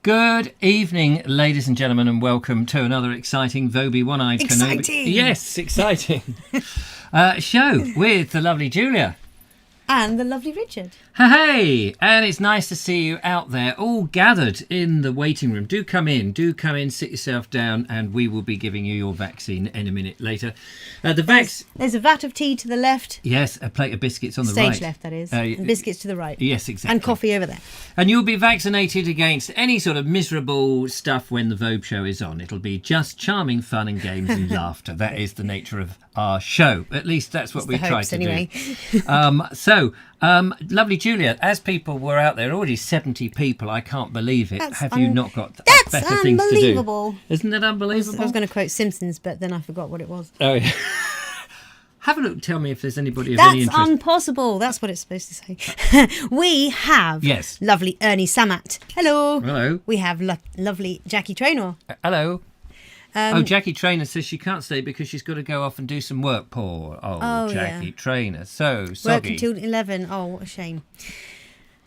Good evening, ladies and gentlemen, and welcome to another exciting Vobie One-Eyed Kenobi. Exciting! Yes, exciting. Show with the lovely Julia. And the lovely Richard. Hey, and it's nice to see you out there, all gathered in the waiting room. Do come in, sit yourself down, and we will be giving you your vaccine in a minute later. There's a vat of tea to the left. Yes, a plate of biscuits on the right. Stage left, that is. And biscuits to the right. Yes, exactly. And coffee over there. And you'll be vaccinated against any sort of miserable stuff when the Vogue show is on. It'll be just charming fun and games and laughter. That is the nature of our show. At least that's what we try to do. Lovely Julia, as people were out there, already 70 people, I can't believe it. Have you not got better things to do? That's unbelievable. Isn't it unbelievable? I was going to quote Simpsons, but then I forgot what it was. Oh, yeah. Have a look, tell me if there's anybody of any interest. That's impossible. That's what it's supposed to say. We have lovely Ernie Samat. Hello. Hello. We have lovely Jackie Traynor. Hello. Jackie Traynor says she can't stay because she's got to go off and do some work. Poor Jackie Traynor. So soggy. Work until 11. Oh, what a shame.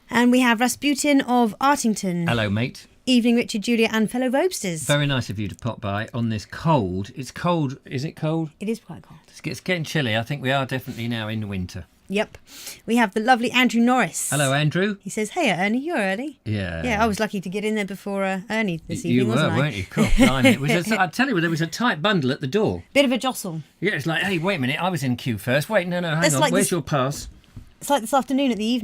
And we have Rasputin of Artington. Hello, mate. Evening, Richard, Julia, and fellow Vobesters. Very nice of you to pop by on this cold. It's cold. Is it cold? It is quite cold. It's getting chilly. I think we are definitely now in winter. Yep. We have the lovely Andrew Norris. Hello, Andrew. He says, hey, Ernie, you're early. Yeah. Yeah, I was lucky to get in there before Ernie this evening, wasn't I? You were, weren't you? Cool. I tell you, there was a tight bundle at the door. Bit of a jostle. Yeah, it's like, hey, wait a minute, I was in queue first. Wait, no, hang on. Where's your pass? It's like this afternoon at the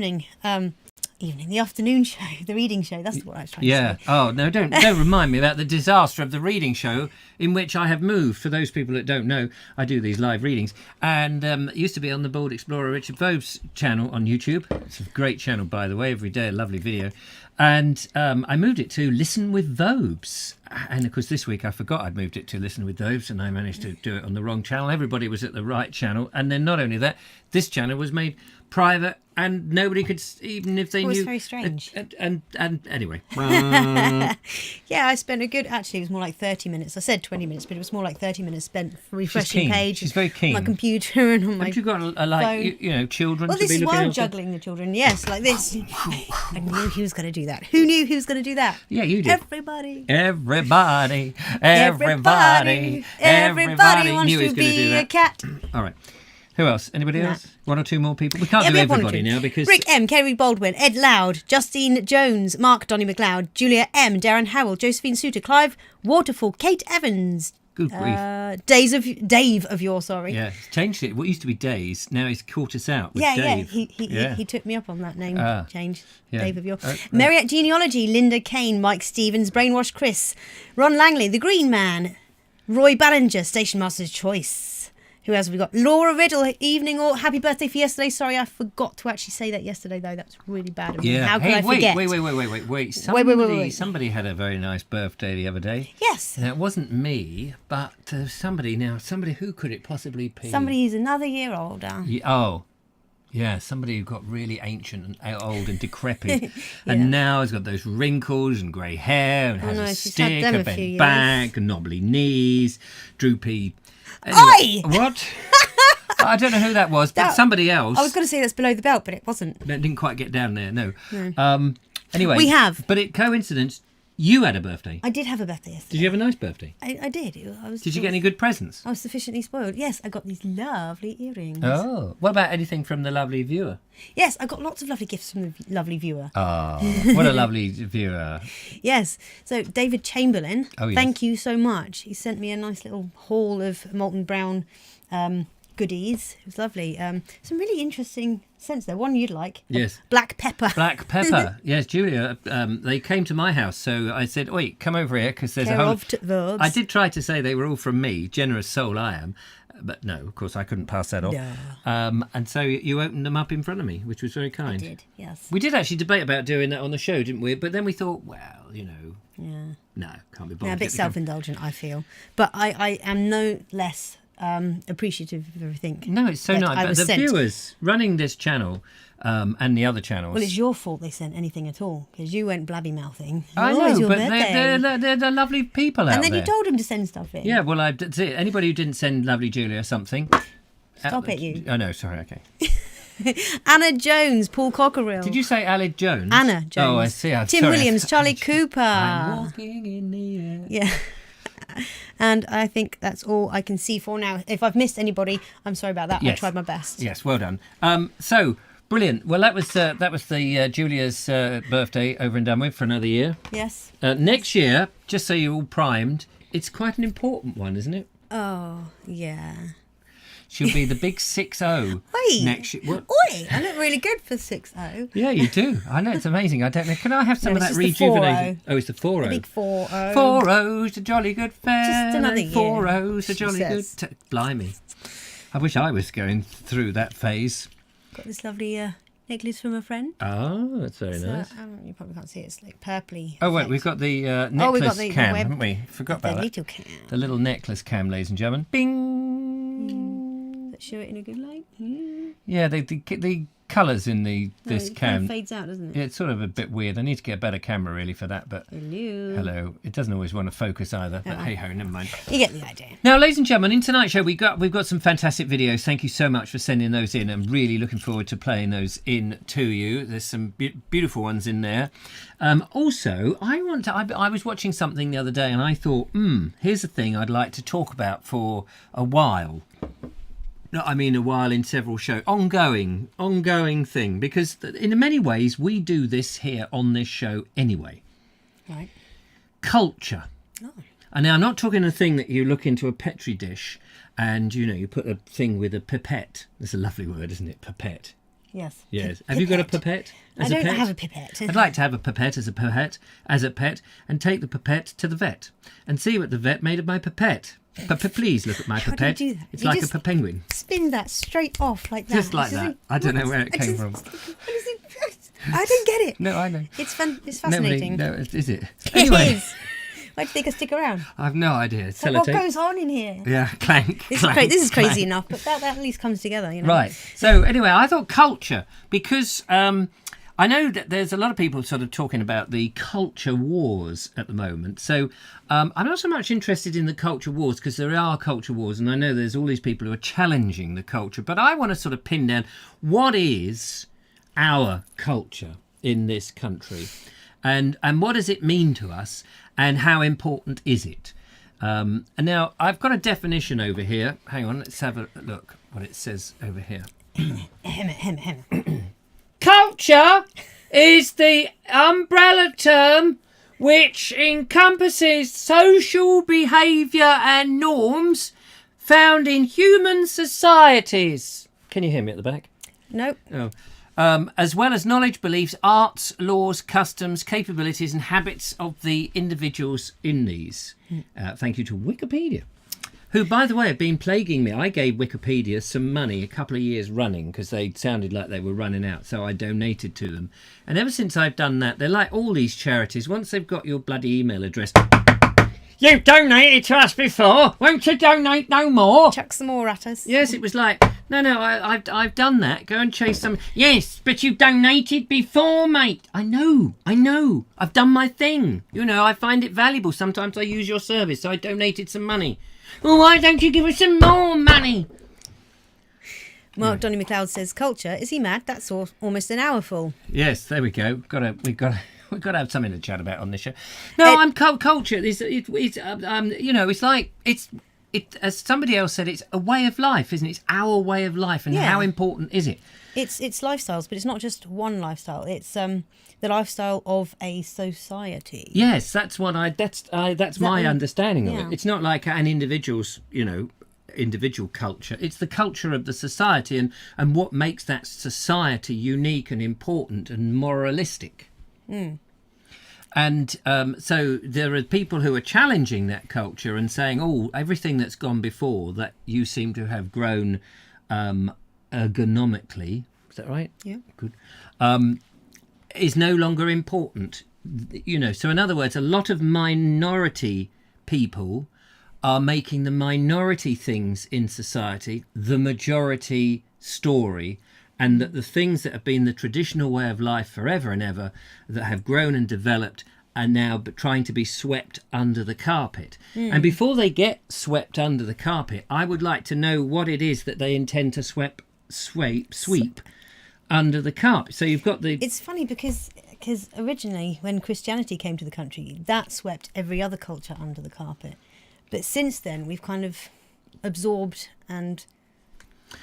the afternoon show, the reading show. That's what I was trying to say. Yeah. Oh, no, don't remind me about the disaster of the reading show in which I have moved. For those people that don't know, I do these live readings. And it used to be on the Bold Explorer Richard Vobes channel on YouTube. It's a great channel, by the way. Every day, a lovely video. And I moved it to Listen with Vobes. And, of course, this week I forgot I'd moved it to Listen with Vobes, and I managed to do it on the wrong channel. Everybody was at the right channel. And then not only that, this channel was made private, and nobody could, even if they knew. It was very strange. And anyway. Yeah, I spent actually, it was more like 30 minutes. I said 20 minutes, but it was more like 30 minutes spent refreshing page. She's very keen. On my computer and on my Haven't you got phone. Children well, to be looking after? Well, this is why I'm juggling the children. Yes, like this. I knew he was going to do that. Who knew he was going to do that? Yeah, you did. Everybody wants to be a cat. All right. Who else? Anybody else? One or two more people? We can't do everybody now because... Rick M, Kerry Baldwin, Ed Loud, Justine Jones, Mark Donny McLeod, Julia M, Darren Howell, Josephine Suter, Clive Waterfall, Kate Evans. Good grief. Dave of Yore, sorry. Yeah, he's changed it. What used to be Days, now he's caught us out with Dave. He took me up on that name change. Yeah. Dave of Yore. Marriott Genealogy, Linda Kane, Mike Stevens, Brainwash Chris, Ron Langley, The Green Man, Roy Ballinger, Station Master's Choice. Who else have we got? Laura Riddle, evening or happy birthday for yesterday. Sorry, I forgot to actually say that yesterday, though. That was really bad of me. Yeah. How could I forget? Wait. Somebody had a very nice birthday the other day. Yes. Now, it wasn't me, but somebody, who could it possibly be? Somebody who's another year older. Yeah, somebody who got really ancient and old and decrepit, and now has got those wrinkles and grey hair and has a stick, a bent back, knobbly knees, droopy. Anyway, what? I don't know who that was, but somebody else. I was going to say that's below the belt, but it wasn't. It didn't quite get down there, no. Anyway. We have. But coincidence, you had a birthday. I did have a birthday yesterday. Did you have a nice birthday? I did. Did you get any good presents? I was sufficiently spoiled. Yes, I got these lovely earrings. Oh. What about anything from the lovely viewer? Yes, I got lots of lovely gifts from the lovely viewer. Oh, what a lovely viewer. Yes. So, David Chamberlain, yes. Thank you so much. He sent me a nice little haul of Molten Brown goodies. It was lovely. Some really interesting scents there. One you'd like. Yes. Black pepper. Black pepper. Yes, Julia. They came to my house, so I said, "Wait, come over here," because there's a whole. Vobes. I did try to say they were all from me, generous soul I am, but no, of course I couldn't pass that off. No. And so you opened them up in front of me, which was very kind. I did. Yes. We did actually debate about doing that on the show, didn't we? But then we thought, well, Yeah. No, can't be bothered. Yeah, a bit self-indulgent, I feel, but I am no less appreciative of everything. No, it's so nice. But the viewers running this channel and the other channels. Well, it's your fault they sent anything at all because you went blabby mouthing. I know, but they're lovely people out there. And then you told them to send stuff in. Yeah, well, anybody who didn't send lovely Julia something. Stop it, you. Oh no, sorry. Okay. Anna Jones, Paul Cockerill. Did you say Alid Jones? Anna Jones. Oh, I see. I'm Tim sorry. Williams, Charlie Cooper. I'm walking in the air. Yeah. And I think that's all I can see for now. If I've missed anybody, I'm sorry about that. Yes. I tried my best. Yes, well done. So brilliant. Well, that was the Julia's birthday over and done with for another year. Yes. Next year, just so you're all primed, it's quite an important one, isn't it? Oh, yeah. She'll be the big 6-0 Oi. next year. What? Oi, I look really good for 6-0. Yeah, you do. I know, it's amazing. I don't know. Can I have some No, of that it's just the rejuvenation? 4-0. Oh, it's the 4-0. The big 4-0. 4-0's a jolly good fair. Just another year, 4-0's a she jolly good... says. Blimey. I wish I was going through that phase. Got this lovely necklace from a friend. Oh, that's very nice. You probably can't see it. It's like purpley. Oh, wait, effect. we've got the necklace we've got the cam, web- haven't we? Forgot The about that. little cam. The little necklace cam, ladies and gentlemen. Bing! Let's show it in a good light. Yeah, the colours in this It kind cam. of fades out, doesn't it? Yeah, it's sort of a bit weird. I need to get a better camera really for that, but hello. It doesn't always want to focus either. But hey ho, never mind. You get the idea. Now, ladies and gentlemen, in tonight's show we've got some fantastic videos. Thank you so much for sending those in. I'm really looking forward to playing those in to you. There's some beautiful ones in there. Also, I was watching something the other day and I thought, here's a thing I'd like to talk about for a while. No, I mean a while in several shows. Ongoing thing. Because in many ways, we do this here on this show anyway. Right. Culture. Oh. And now I'm not talking a thing that you look into a Petri dish and, you put a thing with a pipette. That's a lovely word, isn't it? Pipette. Yes. Yes. Have you got a pipette? I don't have a pipette. I'd like to have a pipette as a pet, and take the pipette to the vet and see what the vet made of my pipette. Please look at my How do you pipette. do that? It's You like just a penguin. Spin that straight off like that. Just like that. I don't know where it came from. I don't get it. No, I know. It's fun. It's fascinating. No, is it? It Anyway, is. Why do you think I stick around? I've no idea. What Sellotape. goes on in here? Yeah, clank. This clank, is crazy clank. enough, but that at least comes together, Right. So anyway, I thought culture, because I know that there's a lot of people sort of talking about the culture wars at the moment. So I'm not so much interested in the culture wars because there are culture wars, and I know there's all these people who are challenging the culture. But I want to sort of pin down what is our culture in this country, and what does it mean to us, and how important is it? And now I've got a definition over here. Hang on, let's have a look what it says over here. Culture is the umbrella term which encompasses social behaviour and norms found in human societies. Can you hear me at the back? Nope. Oh. As well as knowledge, beliefs, arts, laws, customs, capabilities and habits of the individuals in these. Thank you to Wikipedia, who, by the way, have been plaguing me. I gave Wikipedia some money a couple of years running because they sounded like they were running out, so I donated to them. And ever since I've done that, they're like all these charities. Once they've got your bloody email address, you've donated to us before, won't you donate no more? Chuck some more at us. Yes, it was like, no, I've done that. Go and chase some. Yes, but you donated before, mate. I know. I've done my thing. I find it valuable. Sometimes I use your service, so I donated some money. Well, why don't you give us some more money? Mark Donny McLeod says, "Culture, is he mad? That's almost an hour full." Yes, there we go. We've got to have something to chat about on this show. No, I'm culture. It's like it's as somebody else said, it's a way of life, isn't it? It's our way of life, and how important is it? It's lifestyles, but it's not just one lifestyle. It's the lifestyle of a society. Yes, that's my understanding of it. It's not like an individual's, individual culture. It's the culture of the society and what makes that society unique and important and moralistic. And so there are people who are challenging that culture and saying, everything that's gone before that you seem to have grown ergonomically, is that right? Yeah. Good. Is no longer important. So in other words, a lot of minority people are making the minority things in society the majority story, and that the things that have been the traditional way of life forever and ever, that have grown and developed, are now trying to be swept under the carpet. And before they get swept under the carpet, I would like to know what it is that they intend to sweep under the carpet. So you've got the... It's funny because originally when Christianity came to the country, that swept every other culture under the carpet. But since then, we've kind of absorbed and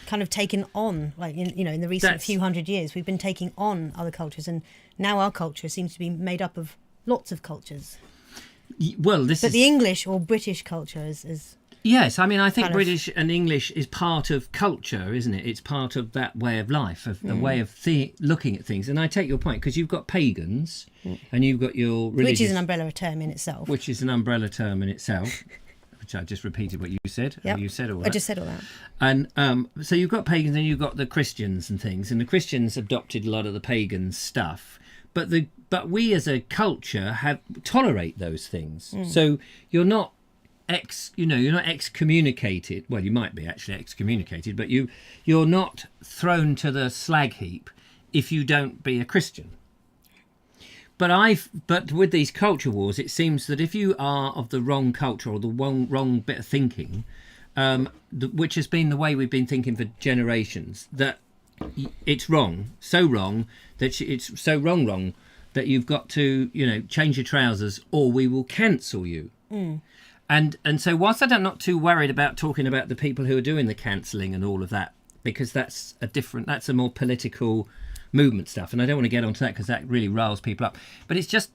kind of taken on, like, in the recent few hundred years, we've been taking on other cultures, and now our culture seems to be made up of lots of cultures. Well, but the English or British culture is yes, I mean, I think British and English is part of culture, isn't it? It's part of that way of life, of the way of looking at things. And I take your point, because you've got pagans and you've got your religious... Which is an umbrella term in itself. Which is an umbrella term in itself. Which I just repeated what you said. Yep. You said all that. I just said all that. And so you've got pagans and you've got the Christians and things. And the Christians adopted a lot of the pagan stuff. But we as a culture tolerate those things. So you're not you're not excommunicated. Well, you might be actually excommunicated, but you're not thrown to the slag heap if you don't be a Christian. But with these culture wars, it seems that if you are of the wrong culture or the wrong bit of thinking, which has been the way we've been thinking for generations, that it's wrong, so wrong that it's so wrong that you've got to change your trousers or we will cancel you. And so whilst I'm not too worried about talking about the people who are doing the cancelling and all of that, because that's a more political movement stuff, and I don't want to get onto that because that really riles people up, but it's just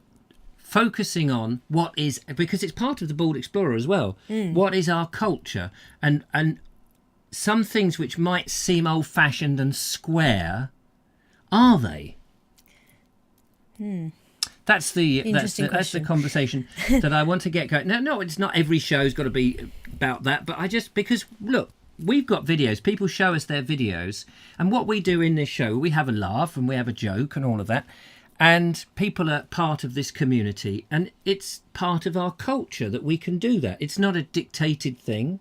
focusing on what is, because it's part of the Bald Explorer as well, what is our culture, and some things which might seem old-fashioned and square, are they? That's the conversation that I want to get going. No, it's not every show's got to be about that, but because look, we've got videos. People show us their videos, and what we do in this show, we have a laugh and we have a joke and all of that, and people are part of this community, and it's part of our culture that we can do that. It's not a dictated thing.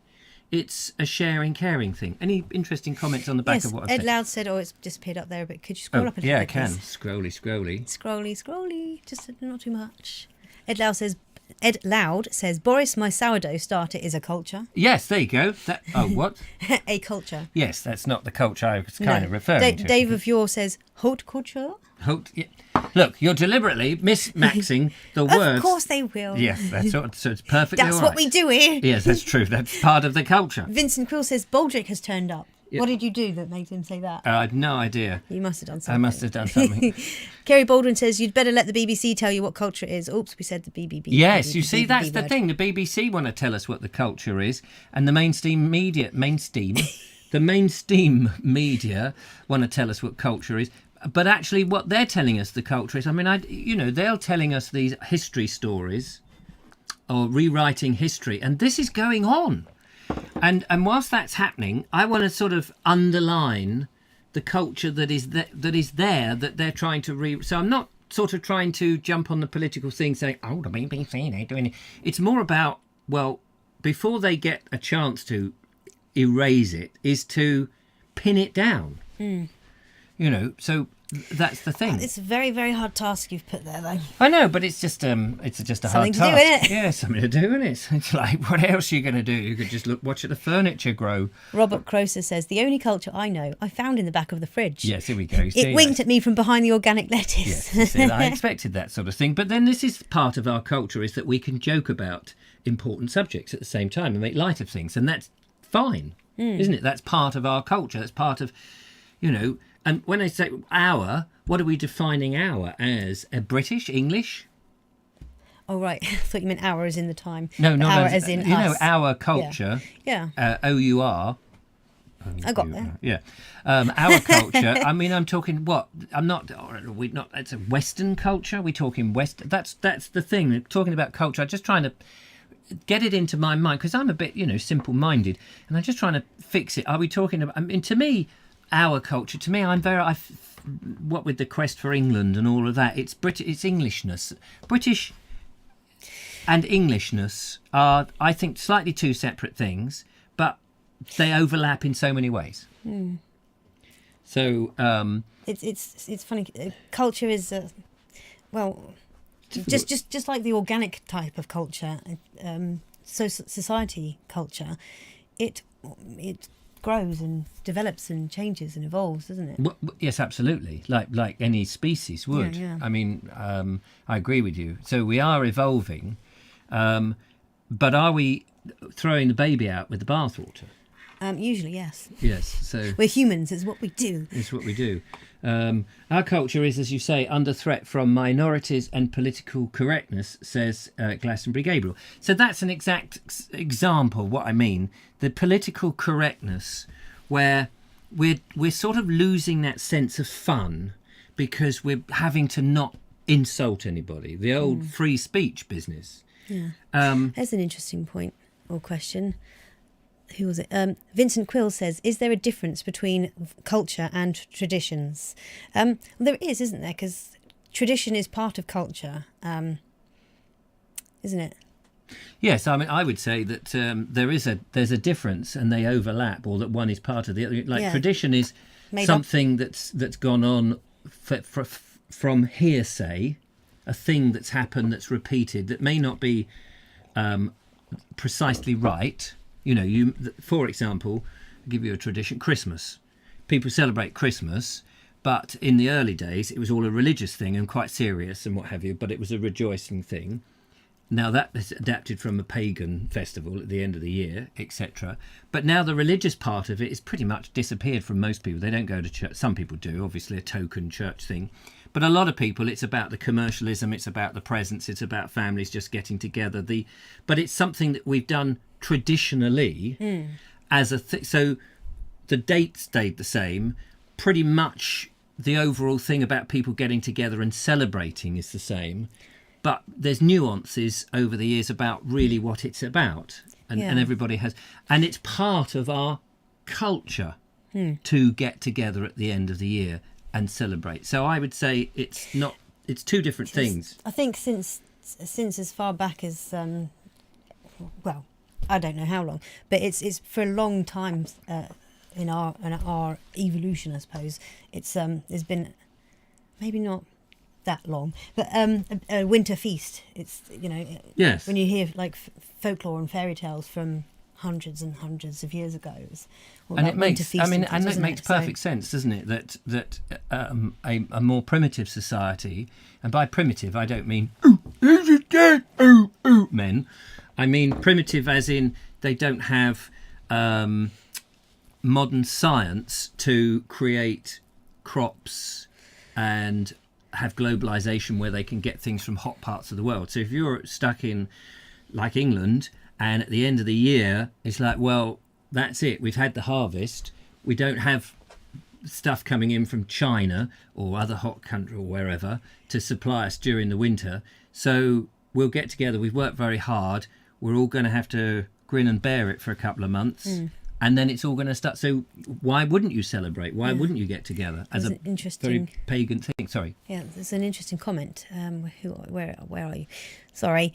It's a sharing, caring thing. Any interesting comments on the back of what I've said? Ed Loud said, it's disappeared up there a bit. Could you scroll up a little bit? Yeah, I can. Scrolly. Scrolly. Just not too much. Ed Loud says, Boris, my sourdough starter is a culture. Yes, there you go. What? A culture. Yes, that's not the culture I was kind of referring to. Dave of Yore says, haute couture. Yeah. Look, you're deliberately mismaxing the words. Of course they will. Yes, so it's perfectly all right. That's what we do here. Yes, that's true. That's part of the culture. Vincent Quill says, Baldrick has turned up. Yeah. What did you do that made him say that? I had no idea. You must have done something. I must have done something. Kerry Baldwin says, you'd better let the BBC tell you what culture is. Oops, we said the BBB. Yes, you see, that's the thing. The BBC want to tell us what the culture is, and the mainstream media want to tell us what culture is. But actually, what they're telling us the culture is, I mean, they're telling us these history stories or rewriting history, and this is going on. And whilst that's happening, I want to sort of underline the culture that is there that they're trying to So I'm not sort of trying to jump on the political thing saying, the BBC, they're doing it. It's more about, well, before they get a chance to erase it, is to pin it down. So that's the thing. It's a very, very hard task you've put there, though. I know, but it's just a hard task. Something to do, isn't it? Yeah, something to do, isn't it? It's like, what else are you going to do? You could just watch the furniture grow. Robert Croser says, the only culture I know, I found in the back of the fridge. Yes, here we go. It winked at me from behind the organic lettuce. Yes, I expected that sort of thing. But then this is part of our culture, is that we can joke about important subjects at the same time and make light of things. And that's fine, isn't it? That's part of our culture. That's part of, And when I say our, what are we defining our as? A British, English? Oh, right. I thought you meant our as in the time. No, our as in us. Our culture. Yeah. O-U-R. I got there. Yeah. Our culture. I mean, I'm talking what? We're not. It's a Western culture. We're talking West. That's the thing. We're talking about culture. I'm just trying to get it into my mind because I'm a bit, simple-minded, and I'm just trying to fix it. Are we talking about? I mean, to me, our culture. To me, what with the quest for England and all of that, it's British. It's Englishness. British and Englishness are, I think, slightly two separate things, but they overlap in so many ways. So it's funny. Culture is just like the organic type of culture. So society culture, it grows and develops and changes and evolves, doesn't it? Well, yes, absolutely. Like any species would. Yeah. I mean, I agree with you. So we are evolving, but are we throwing the baby out with the bathwater? Usually, yes. Yes. So we're humans. It's what we do. It's what we do. Our culture is, as you say, under threat from minorities and political correctness, says Glastonbury Gabriel. So that's an exact example. What I mean, the political correctness, where we're sort of losing that sense of fun because we're having to not insult anybody. The old free speech business. Yeah. That's an interesting point or question. Who was it? Vincent Quill says, is there a difference between culture and traditions? Well, there is, isn't there? Because tradition is part of culture, isn't it? Yes, I mean, I would say that there's a difference and they overlap, or that one is part of the other. Like tradition is something that's gone on from hearsay, a thing that's happened that's repeated that may not be precisely right. You know, for example, I'll give you a tradition, Christmas. People celebrate Christmas, but in the early days, it was all a religious thing and quite serious and what have you, but it was a rejoicing thing. Now that is adapted from a pagan festival at the end of the year, etc. But now the religious part of it is pretty much disappeared from most people. They don't go to church. Some people do, obviously a token church thing. But a lot of people, it's about the commercialism, it's about the presents, it's about families just getting together. But it's something that we've done traditionally as a so the date stayed the same. Pretty much the overall thing about people getting together and celebrating is the same. But there's nuances over the years about really what it's about. And everybody has. And it's part of our culture to get together at the end of the year and celebrate. So I would say it's two different things. I think since as far back as, well, I don't know how long, but it's for a long time in our evolution, I suppose. It's there's been maybe not that long, but a winter feast. It's, you know, yes, when you hear like folklore and fairy tales from hundreds and hundreds of years ago, and it makes that makes perfect sense, doesn't it? That a more primitive society, and by primitive I don't mean men. I mean primitive as in they don't have modern science to create crops and have globalization where they can get things from hot parts of the world. So if you're stuck in like England and at the end of the year it's like, well, that's it, we've had the harvest, we don't have stuff coming in from China or other hot country or wherever to supply us during the winter, so we'll get together, we've worked very hard, we're all going to have to grin and bear it for a couple of months, and then it's all going to start. So why wouldn't you celebrate? Why wouldn't you get together as a very pagan thing? Sorry. Yeah, there's an interesting comment. Where are you? Sorry.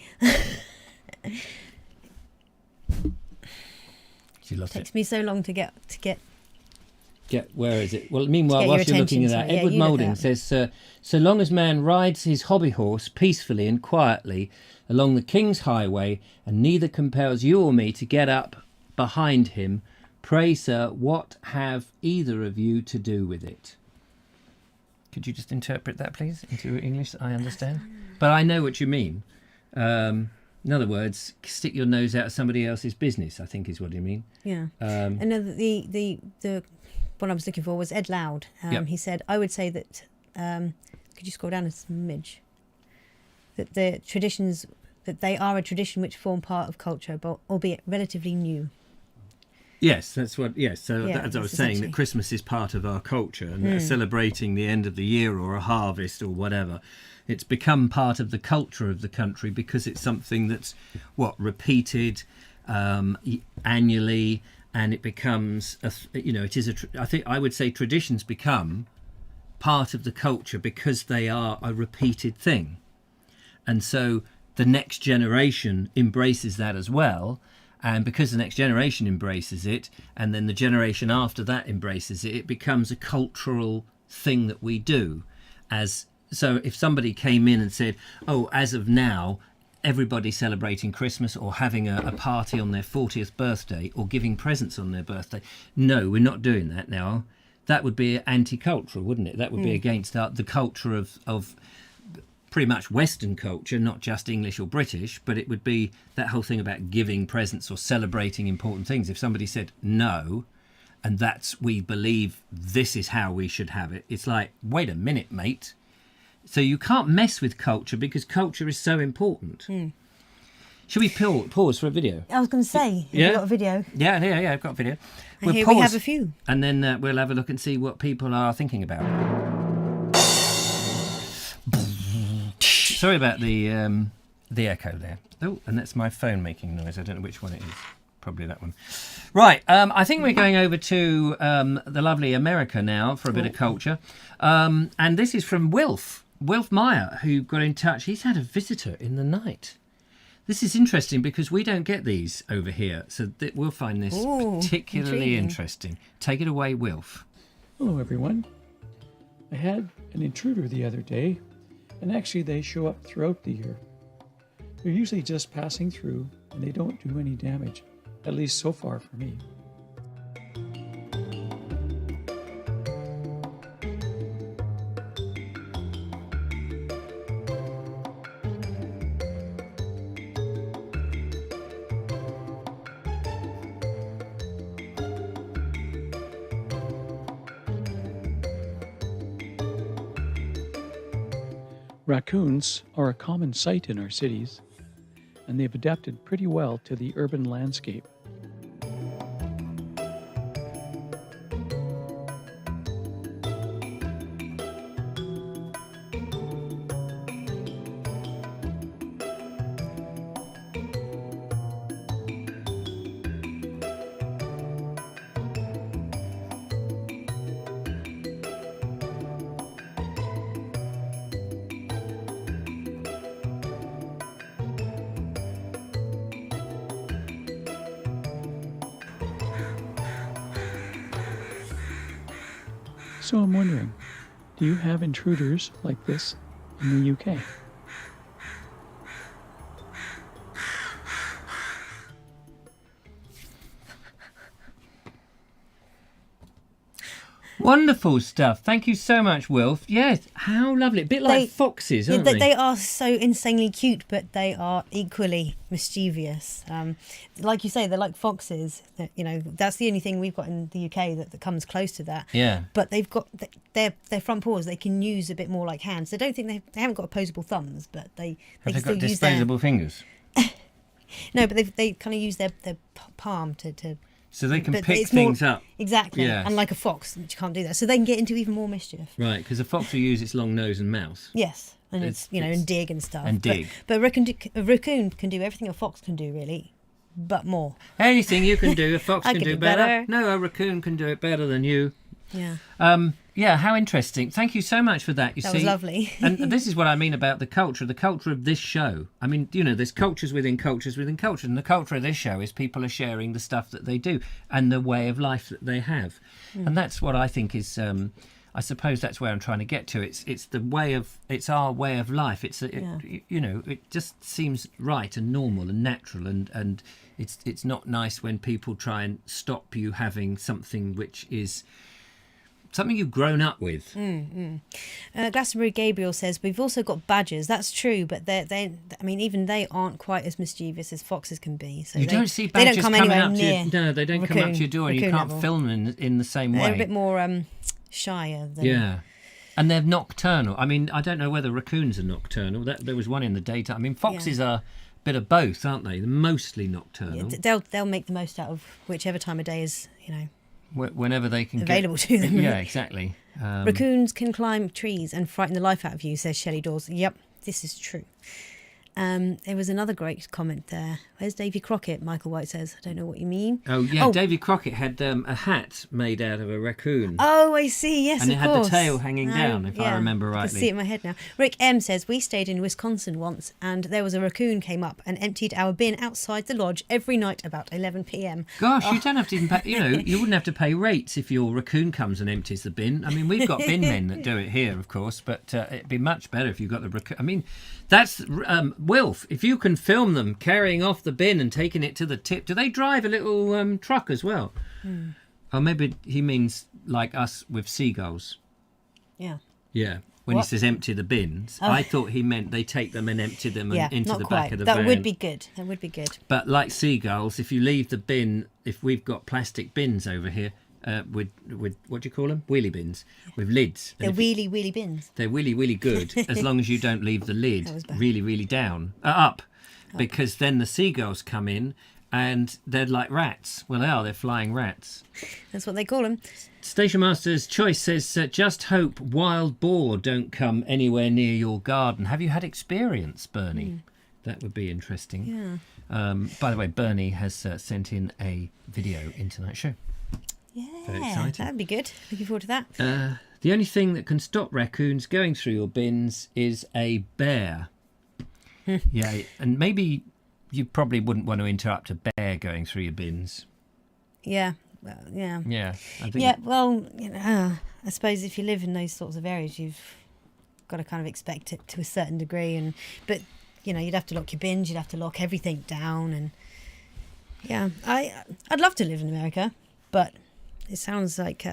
She lost it. Takes me so long to get. Where is it? Well, meanwhile, whilst you're looking at that, Edward Moulding says, so long as man rides his hobby horse peacefully and quietly along the King's Highway, and neither compels you or me to get up behind him, pray, sir, what have either of you to do with it? Could you just interpret that, please, into English that I understand? But I know what you mean. In other words, stick your nose out of somebody else's business, I think is what you mean. Yeah. And the what I was looking for was Ed Loud. He said, I would say that, could you scroll down a smidge? That the traditions, that they are a tradition which form part of culture, but albeit relatively new. Yes, that's what. Yes, so as I was saying, that Christmas is part of our culture, and celebrating the end of the year or a harvest or whatever, it's become part of the culture of the country because it's something that's repeated annually, and it becomes it is I think I would say traditions become part of the culture because they are a repeated thing, and so the next generation embraces that as well. And because the next generation embraces it, and then the generation after that embraces it, it becomes a cultural thing that we do. So if somebody came in and said, oh, as of now, everybody celebrating Christmas or having a party on their 40th birthday or giving presents on their birthday. No, we're not doing that now. That would be anti-cultural, wouldn't it? That would be against the culture of pretty much Western culture, not just English or British, but it would be that whole thing about giving presents or celebrating important things. If somebody said no, and we believe this is how we should have it, it's like, wait a minute, mate. So you can't mess with culture because culture is so important. Should we pause for a video? I was going to say, have you got a video? Yeah, I've got a video. And here we have a few. And then we'll have a look and see what people are thinking about. Sorry about the echo there. Oh, and that's my phone making noise. I don't know which one it is. Probably that one. Right, I think we're going over to the lovely America now for a bit of culture. And this is from Wilf Meyer, who got in touch. He's had a visitor in the night. This is interesting because we don't get these over here, so we'll find this particularly interesting. Take it away, Wilf. Hello, everyone. I had an intruder the other day, and actually they show up throughout the year. They're usually just passing through, and they don't do any damage, at least so far for me. Raccoons are a common sight in our cities, and they've adapted pretty well to the urban landscape. So I'm wondering, do you have intruders like this in the UK? Wonderful stuff. Thank you so much, Wilf. Yes, how lovely. A bit like foxes, aren't they? They are so insanely cute, but they are equally mischievous. Like you say, they're like foxes. That's the only thing we've got in the UK that comes close to that. Yeah. But they've got their front paws. They can use a bit more like hands. I don't think they haven't got opposable thumbs, but they Have can they still got use their disposable fingers? No, but they kind of use their palm to. So they can but pick it's things more, up. Exactly. Yes. And like a fox, which you can't do that. So they can get into even more mischief. Right, because a fox will use its long nose and mouth. Yes. And it's and dig and stuff. And dig. But a raccoon can do everything a fox can do, really, but more. Anything you can do, a fox I can can do do better. better. No, a raccoon can do it better than you. Yeah. Yeah, how interesting. Thank you so much for that. That was lovely. And this is what I mean about the culture of this show. I mean, there's cultures within cultures within cultures, and the culture of this show is people are sharing the stuff that they do and the way of life that they have. And that's what I think is, I suppose that's where I'm trying to get to. It's our way of life. It just seems right and normal and natural, and it's not nice when people try and stop you having something which is something you've grown up with. Glastonbury Gabriel says we've also got badgers. That's true, but even they aren't quite as mischievous as foxes can be. So you don't see badgers they don't come coming anywhere up to near. No, they don't come up to your door, and you can't film them in the same way. They're a bit more shyer. Yeah. And they're nocturnal. I mean, I don't know whether raccoons are nocturnal. There was one in the daytime. I mean, foxes are a bit of both, aren't they? They're mostly nocturnal. Yeah, they'll make the most out of whichever time of day is, whenever they can available to them. Yeah, exactly. Raccoons can climb trees and frighten the life out of you, says Shelley Dawes. Yep, this is true. There was another great comment there. Where's Davy Crockett? Michael White says, I don't know what you mean. Oh, yeah, Davy Crockett had a hat made out of a raccoon. Oh, I see, yes, and of it course. had the tail hanging down, if I remember rightly. I can see it in my head now. Rick M says, we stayed in Wisconsin once, and there was a raccoon came up and emptied our bin outside the lodge every night about 11 p.m. Gosh, you don't have to even pay, you wouldn't have to pay rates if your raccoon comes and empties the bin. I mean, we've got bin men that do it here, of course, but it'd be much better if you got the raccoon. I mean, that's Wilf, if you can film them carrying off the bin and taking it to the tip, do they drive a little truck as well? Or maybe he means like us with seagulls. Yeah. Yeah. When he says empty the bins, I thought he meant they take them and empty them into the back of the van. That would be good. That would be good. But like seagulls, if you leave the bin, if we've got plastic bins over here, with what do you call them? Wheelie bins with lids. They're wheelie bins. They're really good as long as you don't leave the lid really down up, because then the seagulls come in and they're like rats. Well, they're flying rats. That's what they call them. Station Master's Choice says, just hope wild boar don't come anywhere near your garden. Have you had experience, Bernie? That would be interesting. Yeah. By the way, Bernie has sent in a video in tonight's show. Yeah, very exciting. That'd be good. Looking forward to that. The only thing that can stop raccoons going through your bins is a bear. Yeah, and maybe you probably wouldn't want to interrupt a bear going through your bins. Yeah, well, yeah. Yeah, I think. Yeah, well, I suppose if you live in those sorts of areas, you've got to kind of expect it to a certain degree. But you'd have to lock your bins, you'd have to lock everything down, and yeah, I'd love to live in America, but it sounds like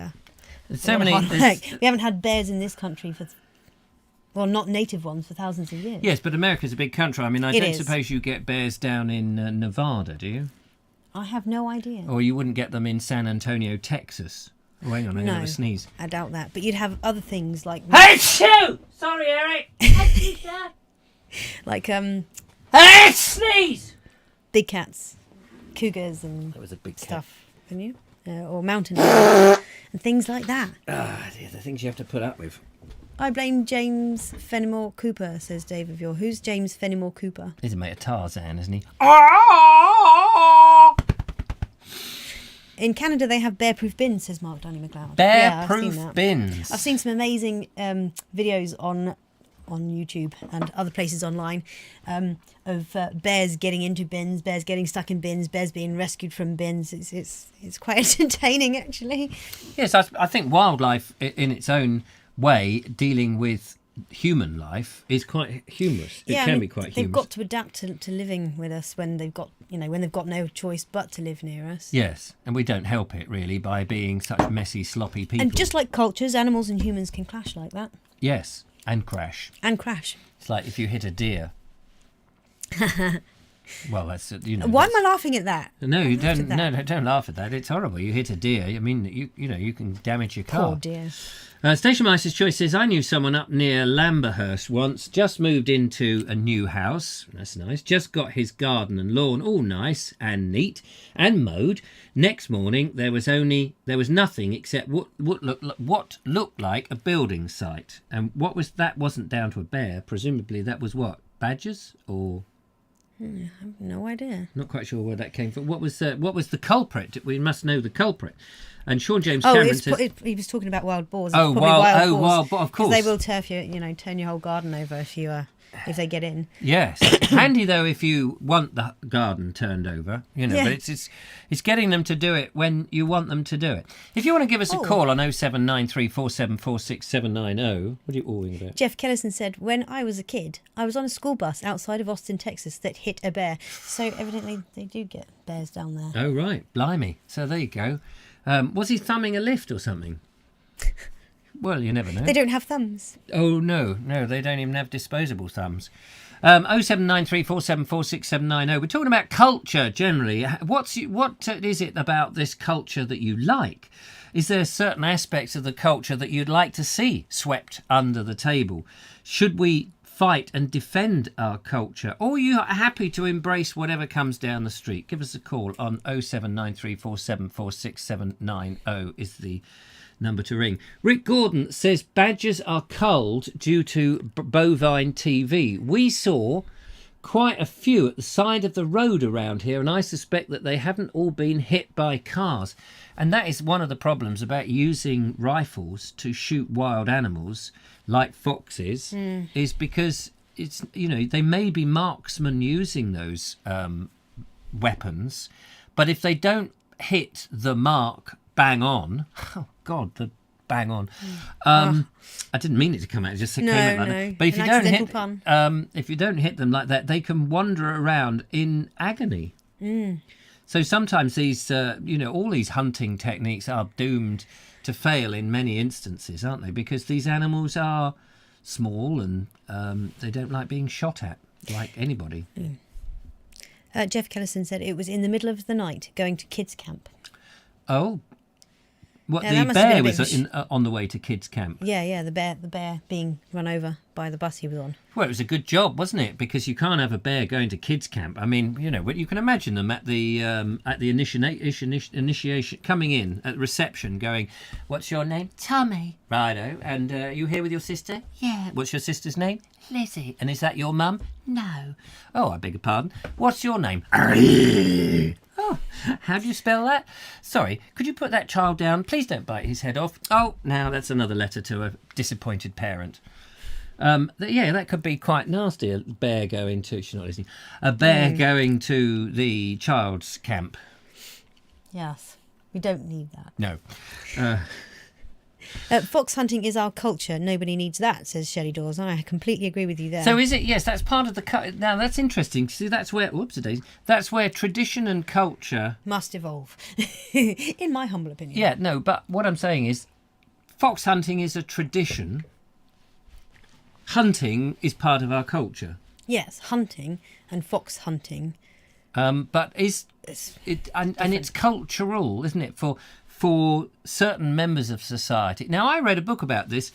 we haven't had bears in this country for. Well, not native ones for thousands of years. Yes, but America's a big country. I mean, I don't suppose you get bears down in Nevada, do you? I have no idea. Or you wouldn't get them in San Antonio, Texas. Oh, hang on, I'm going to have a sneeze. I doubt that. But you'd have other things like... Hey, shoo! Sorry, Eric. like, hey, sneeze! Big cats, cougars and that was a big stuff. Can you? Or mountain lions and things like that. Ah, dear, the things you have to put up with. I blame James Fenimore Cooper, says Dave of Yore. Who's James Fenimore Cooper? He's a mate of Tarzan, isn't he? In Canada, they have bear-proof bins, says Mark Donny McLeod. Bear-proof bins. I've seen some amazing videos on YouTube and other places online of bears getting into bins, bears getting stuck in bins, bears being rescued from bins. It's quite entertaining, actually. Yes, I think wildlife in its own way dealing with human life is quite humorous. It can be quite humorous. They've got to adapt to living with us when they've got no choice but to live near us. Yes, and we don't help it really by being such messy, sloppy people. And just like cultures, animals and humans can clash like that. Yes, and crash. It's like if you hit a deer. Well, that's Why am I laughing at that? No, you don't. No, don't laugh at that. It's horrible. You hit a deer. I mean, you can damage your car. Poor dear. Station Master's Choice says, I knew someone up near Lamberhurst once, just moved into a new house. That's nice. Just got his garden and lawn all nice and neat and mowed. Next morning, there was nothing except what looked like a building site. And that wasn't down to a bear. Presumably that was what? Badgers or... I have no idea. Not quite sure where that came from. What was the culprit? We must know the culprit. And Sean James Cameron says... he was talking about wild boars. Wild boars, of course. They will turf turn your whole garden over if they get in. Yes. Handy, though, if you want the garden turned over, but it's getting them to do it when you want them to do it. If you want to give us a call on 07934746790, what are you awing about? Jeff Kellison said, when I was a kid, I was on a school bus outside of Austin, Texas that hit a bear. So evidently they do get bears down there. Oh, right. Blimey. So there you go. Was he thumbing a lift or something? Well, you never know. They don't have thumbs. Oh, no, they don't even have disposable thumbs. 07934746790. We're talking about culture generally. What is it about this culture that you like? Is there certain aspects of the culture that you'd like to see swept under the table? Should we fight and defend our culture, or are you happy to embrace whatever comes down the street? Give us a call on 07934746790 is the number to ring. Rick Gordon says badgers are culled due to bovine TV. We saw quite a few at the side of the road around here, and I suspect that they haven't all been hit by cars. And that is one of the problems about using rifles to shoot wild animals like foxes, is because it's they may be marksmen using those but if they don't hit the mark bang on, oh God, the bang on. I didn't mean it to come out. It just came out like that. But if if you don't hit them like that, they can wander around in agony. So sometimes these, all these hunting techniques are doomed to fail in many instances, aren't they? Because these animals are small and they don't like being shot at like anybody. Jeff Kellison said it was in the middle of the night going to kids camp. Oh. What, the bear was on the way to kids camp? Yeah, the bear being run over by the bus he was on. Well, it was a good job, wasn't it? Because you can't have a bear going to kids camp. I mean, you can imagine them at the initiation, coming in at reception, going, "What's your name?" "Tommy." "Righto. And you here with your sister?" "Yeah." "What's your sister's name?" "Lizzie." "And is that your mum?" "No." "Oh, I beg your pardon. What's your name?" "Oh, how do you spell that?" "Sorry, could you put that child down? Please don't bite his head off." "Oh, now that's another letter to a disappointed parent." That could be quite nasty. A bear going to... She's not listening. A bear going to the child's camp. Yes, we don't need that. No. Fox hunting is our culture. Nobody needs that, says Shelley Dawes. I completely agree with you there. So is it? Yes, that's part of the... Now, that's interesting. See, that's where... That's where tradition and culture... must evolve, in my humble opinion. Yeah, no, but what I'm saying is fox hunting is a tradition. Hunting is part of our culture. Yes, hunting and fox hunting. But it's cultural, isn't it, for certain members of society. Now, I read a book about this,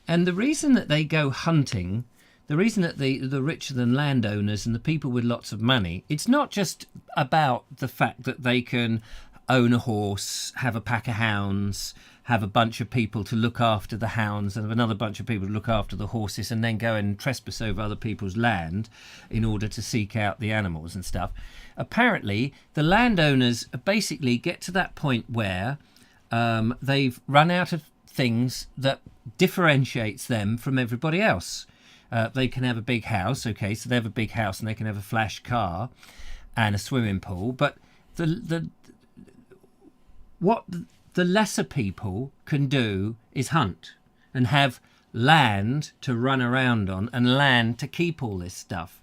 and the reason that they go hunting, the reason that the richer than landowners and the people with lots of money, it's not just about the fact that they can own a horse, have a pack of hounds, have a bunch of people to look after the hounds and have another bunch of people to look after the horses, and then go and trespass over other people's land in order to seek out the animals and stuff. Apparently, the landowners basically get to that point where they've run out of things that differentiates them from everybody else. They can have a big house, okay, so they have a big house and they can have a flash car and a swimming pool, but what the lesser people can do is hunt and have land to run around on and land to keep all this stuff.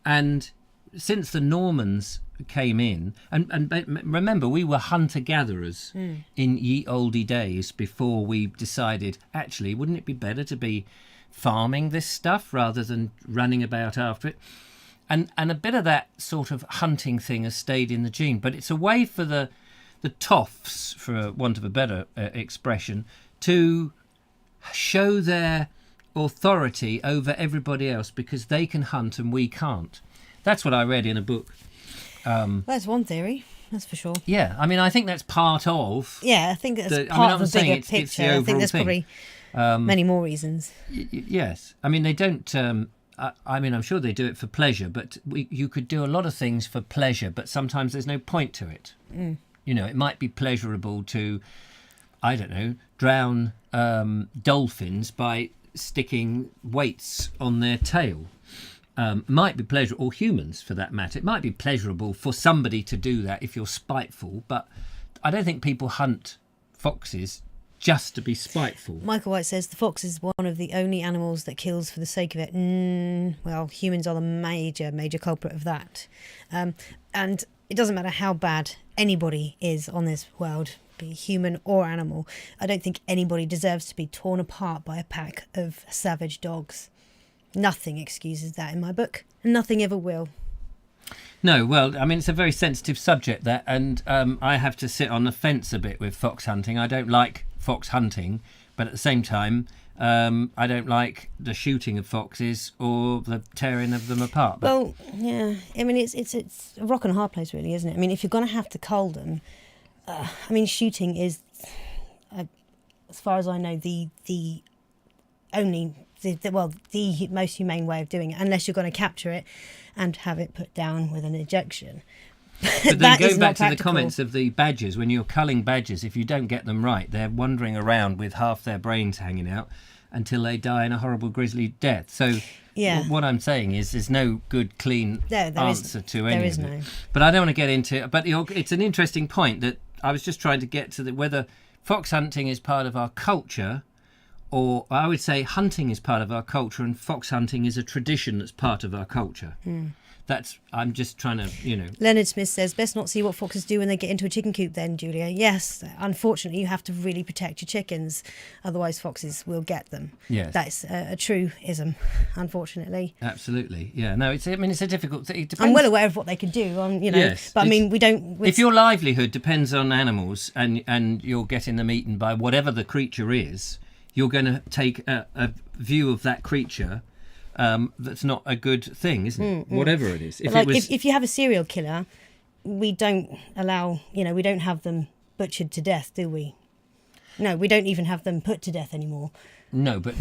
And since the Normans came in, and remember, we were hunter-gatherers in ye olde days before we decided, actually, wouldn't it be better to be farming this stuff rather than running about after it? And a bit of that sort of hunting thing has stayed in the gene, but it's a way for the toffs, for want of a better expression, to show their authority over everybody else because they can hunt and we can't. That's what I read in a book. That's one theory, that's for sure. Yeah, I mean, I think that's part of... Yeah, I think that's part of the bigger picture. I think there's probably many more reasons. Yes. I mean, they don't... I'm sure they do it for pleasure, but you could do a lot of things for pleasure, but sometimes there's no point to it. It might be pleasurable to, I don't know, drown dolphins by sticking weights on their tail. Might be pleasurable, or humans for that matter. It might be pleasurable for somebody to do that if you're spiteful, but I don't think people hunt foxes just to be spiteful. Michael White says the fox is one of the only animals that kills for the sake of it. Well, humans are the major culprit of that. And it doesn't matter how bad anybody is on this world, be human or animal. I don't think anybody deserves to be torn apart by a pack of savage dogs. Nothing excuses that in my book, and nothing ever will. No, well, I mean, it's a very sensitive subject, that, and I have to sit on the fence a bit with fox hunting. I don't like fox hunting, but at the same time, I don't like the shooting of foxes or the tearing of them apart. But... Well, yeah, I mean, it's a rock and a hard place, really, isn't it? I mean, if you're going to have to cull them, shooting is, as far as I know, the most humane way of doing it, unless you're going to capture it and have it put down with an ejection. But then going back to the comments of the badgers, when you're culling badgers, if you don't get them right, they're wandering around with half their brains hanging out until they die in a horrible grisly death. So what I'm saying is there's no good, clean answer to any of it. But I don't want to get into it. But it's an interesting point that I was just trying to get to whether fox hunting is part of our culture, or I would say hunting is part of our culture and fox hunting is a tradition that's part of our culture. I'm just trying to, Leonard Smith says, best not see what foxes do when they get into a chicken coop then, Julia. Yes, unfortunately, you have to really protect your chickens. Otherwise, foxes will get them. Yes. That's a truism, unfortunately. Absolutely. Yeah. No, it's a difficult thing. I'm well aware of what they can do, Yes, but I mean, we don't... If your livelihood depends on animals and you're getting them eaten by whatever the creature is, you're going to take a view of that creature that's not a good thing, isn't it? Whatever it is. If you have a serial killer, we don't allow, we don't have them butchered to death, do we? No, we don't even have them put to death anymore. No, but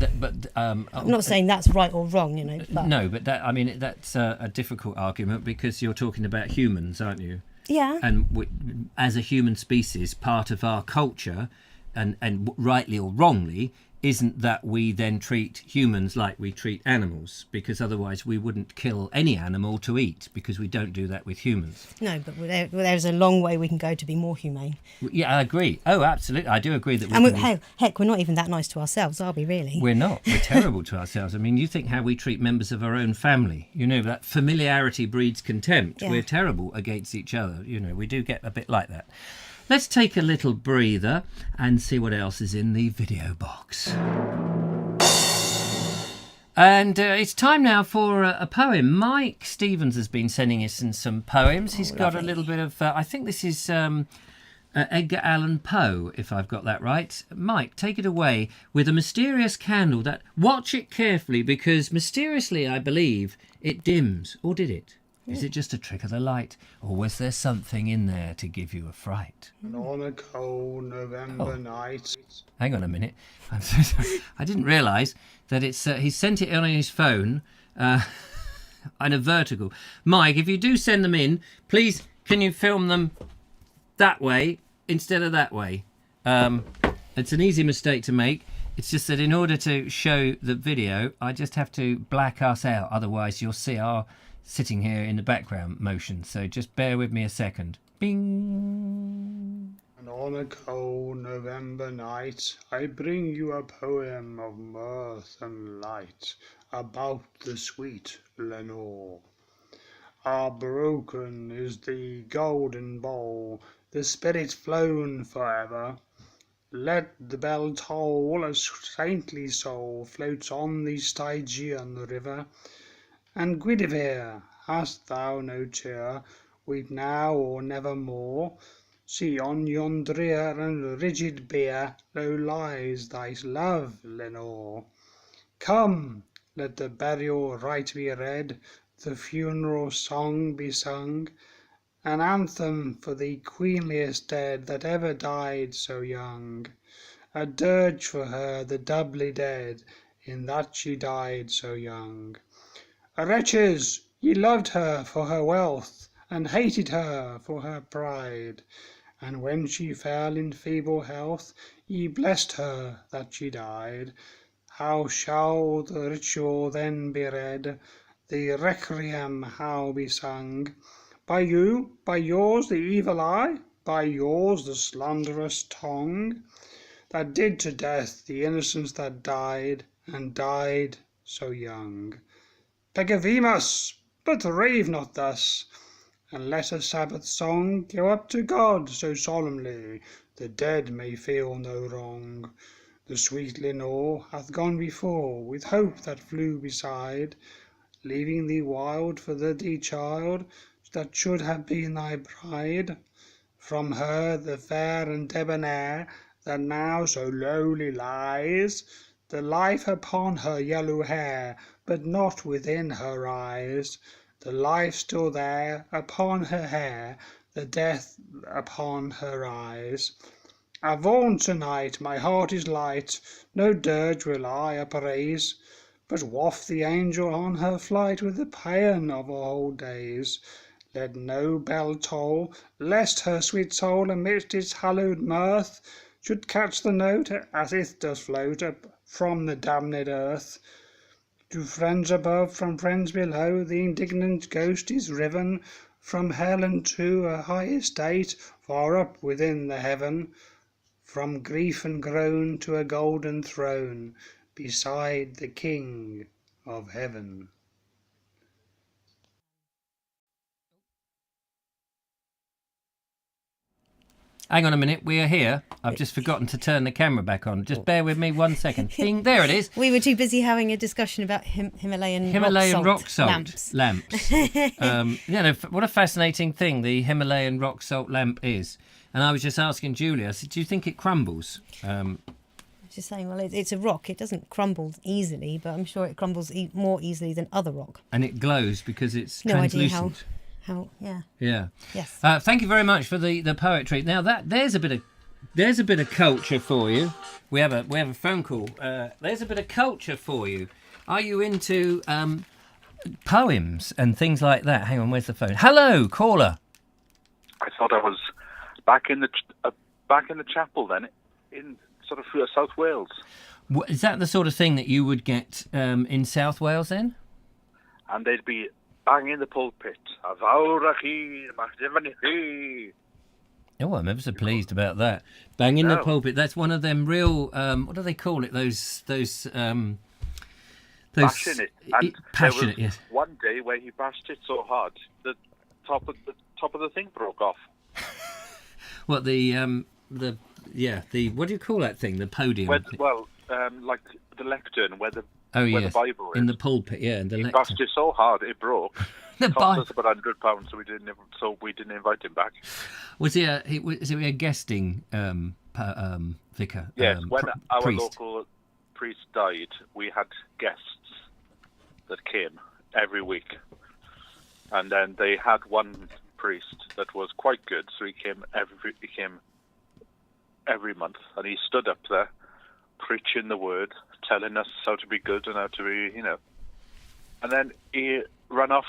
I'm not saying that's right or wrong, But... No, but that's a difficult argument because you're talking about humans, aren't you? Yeah. And as a human species, part of our culture, and rightly or wrongly, isn't that we then treat humans like we treat animals, because otherwise we wouldn't kill any animal to eat, because we don't do that with humans. No, but there's a long way we can go to be more humane. Yeah, I agree. Oh, absolutely. I do agree that heck, we're not even that nice to ourselves, are we, really? We're not. We're terrible to ourselves. I mean, you think how we treat members of our own family. That familiarity breeds contempt. Yeah. We're terrible against each other. We do get a bit like that. Let's take a little breather and see what else is in the video box. And it's time now for a poem. Mike Stevens has been sending us in some poems. He's got a little bit of, I think this is Edgar Allan Poe, if I've got that right. Mike, take it away with a mysterious candle that, watch it carefully, because mysteriously, I believe, it dims. Or did it? Is it just a trick of the light, or was there something in there to give you a fright? And on a cold November night. Hang on a minute. I'm so sorry. I didn't realise that it's he sent it on his phone on a vertical. Mike, if you do send them in, please can you film them that way instead of that way? It's an easy mistake to make. It's just that in order to show the video, I just have to black us out. Otherwise, you'll see our sitting here in the background motion. So just bear with me a second. Bing. And on a cold November night, I bring you a poem of mirth and light about the sweet Lenore. Ah, broken is the golden bowl, the spirit flown forever. Let the bell toll, a saintly soul floats on the Stygian river. And Guinevere, hast thou no tear, weep now or nevermore? See on yon drear and rigid bier, low lies thy love, Lenore. Come, let the burial rite be read, the funeral song be sung, an anthem for the queenliest dead that ever died so young, a dirge for her, the doubly dead, in that she died so young. Wretches, ye loved her for her wealth, and hated her for her pride, and when she fell in feeble health, ye blessed her that she died. How shall the ritual then be read, the requiem how be sung? By you, by yours the evil eye, by yours the slanderous tongue, that did to death the innocence that died, and died so young. Pegavimus, but rave not thus, and let a Sabbath song go up to God so solemnly, the dead may feel no wrong. The sweet Lenore hath gone before, with hope that flew beside, leaving thee wild for the dear child that should have been thy bride. From her the fair and debonair, that now so lowly lies, the life upon her yellow hair, but not within her eyes. The life still there upon her hair, the death upon her eyes. Avaunt tonight, my heart is light, no dirge will I upraise, but waft the angel on her flight with the paean of old days. Let no bell toll, lest her sweet soul amidst its hallowed mirth should catch the note as it does float up from the damned earth. To friends above, from friends below, the indignant ghost is riven from hell unto a high estate, far up within the heaven, from grief and groan to a golden throne, beside the King of heaven. Hang on a minute, we are here. I've just forgotten to turn the camera back on. Just bear with me 1 second. Ding, there it is. We were too busy having a discussion about Himalayan rock salt lamps. What a fascinating thing the Himalayan rock salt lamp is. And I was just asking Julia, I said, do you think it crumbles? Just saying, well, it's a rock. It doesn't crumble easily, but I'm sure it crumbles more easily than other rock. And it glows because it's no translucent. Idea how, yeah. Yeah. Yes. Thank you very much for the poetry. Now there's a bit of culture for you. We have a phone call. There's a bit of culture for you. Are you into poems and things like that? Hang on, where's the phone? Hello, caller. I thought I was back in the chapel then, in sort of South Wales. Is that the sort of thing that you would get in South Wales then? And they'd be banging the pulpit. Oh, I'm ever so pleased about that. Banging the pulpit. That's one of them real. What do they call it? Those. Bashing it. And passionate. Yes. One day where he bashed it so hard, the top of the thing broke off. What the what do you call that thing? The podium. Like the lectern where the Bible is. In the pulpit, yeah. And he bashed it so hard it broke. The cost us about £100, so we didn't invite him back. Was he a guesting vicar? Yes, when our priest? local priest died, we had guests that came every week, and then they had one priest that was quite good, so he came every month, and he stood up there preaching the word, telling us how to be good and how to be, and then he ran off.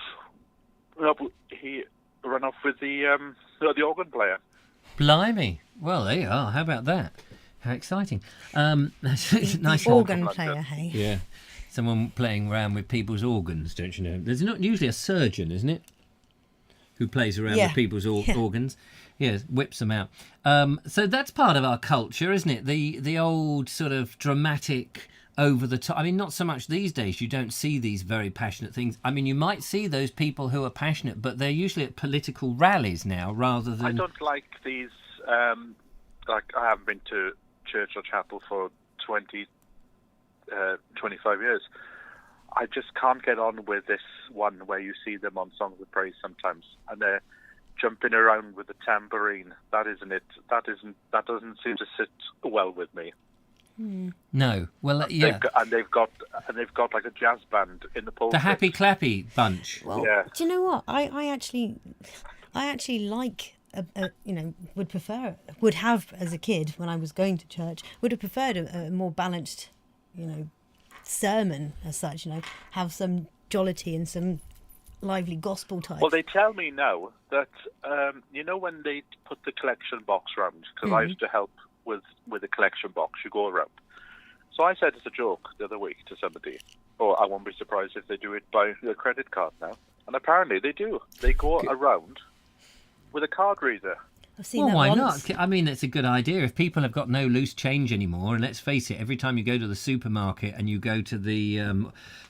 He ran off with the organ player. Blimey! Well, there you are. How about that? How exciting! Nice organ player, hey? Yeah, someone playing around with people's organs, don't you know? There's not usually a surgeon, isn't it? Who plays around with people's organs? Yes, whips them out. So that's part of our culture, isn't it? The old sort of dramatic, over the top. I mean, not so much these days. You don't see these very passionate things. I mean, you might see those people who are passionate, but they're usually at political rallies now, rather than. I don't like these. I haven't been to church or chapel for 25 years. I just can't get on with this one where you see them on Songs of Praise sometimes, and they're jumping around with a tambourine. That isn't it. That doesn't seem to sit well with me. No, well, yeah, they've got like a jazz band in the pulpit. The Happy Clappy bunch. Well, do you know what? I actually like, would have as a kid when I was going to church, would have preferred a more balanced, sermon as such. Have some jollity and some lively gospel type. Well, they tell me now that when they put the collection box round, because I used to help with the collection box, you go around. So I said as a joke the other week to somebody, I won't be surprised if they do it by a credit card now. And apparently they do. They go around with a card reader. I've seen that why once. not? I mean, it's a good idea. If people have got no loose change anymore, and let's face it, every time you go to the supermarket and you go to the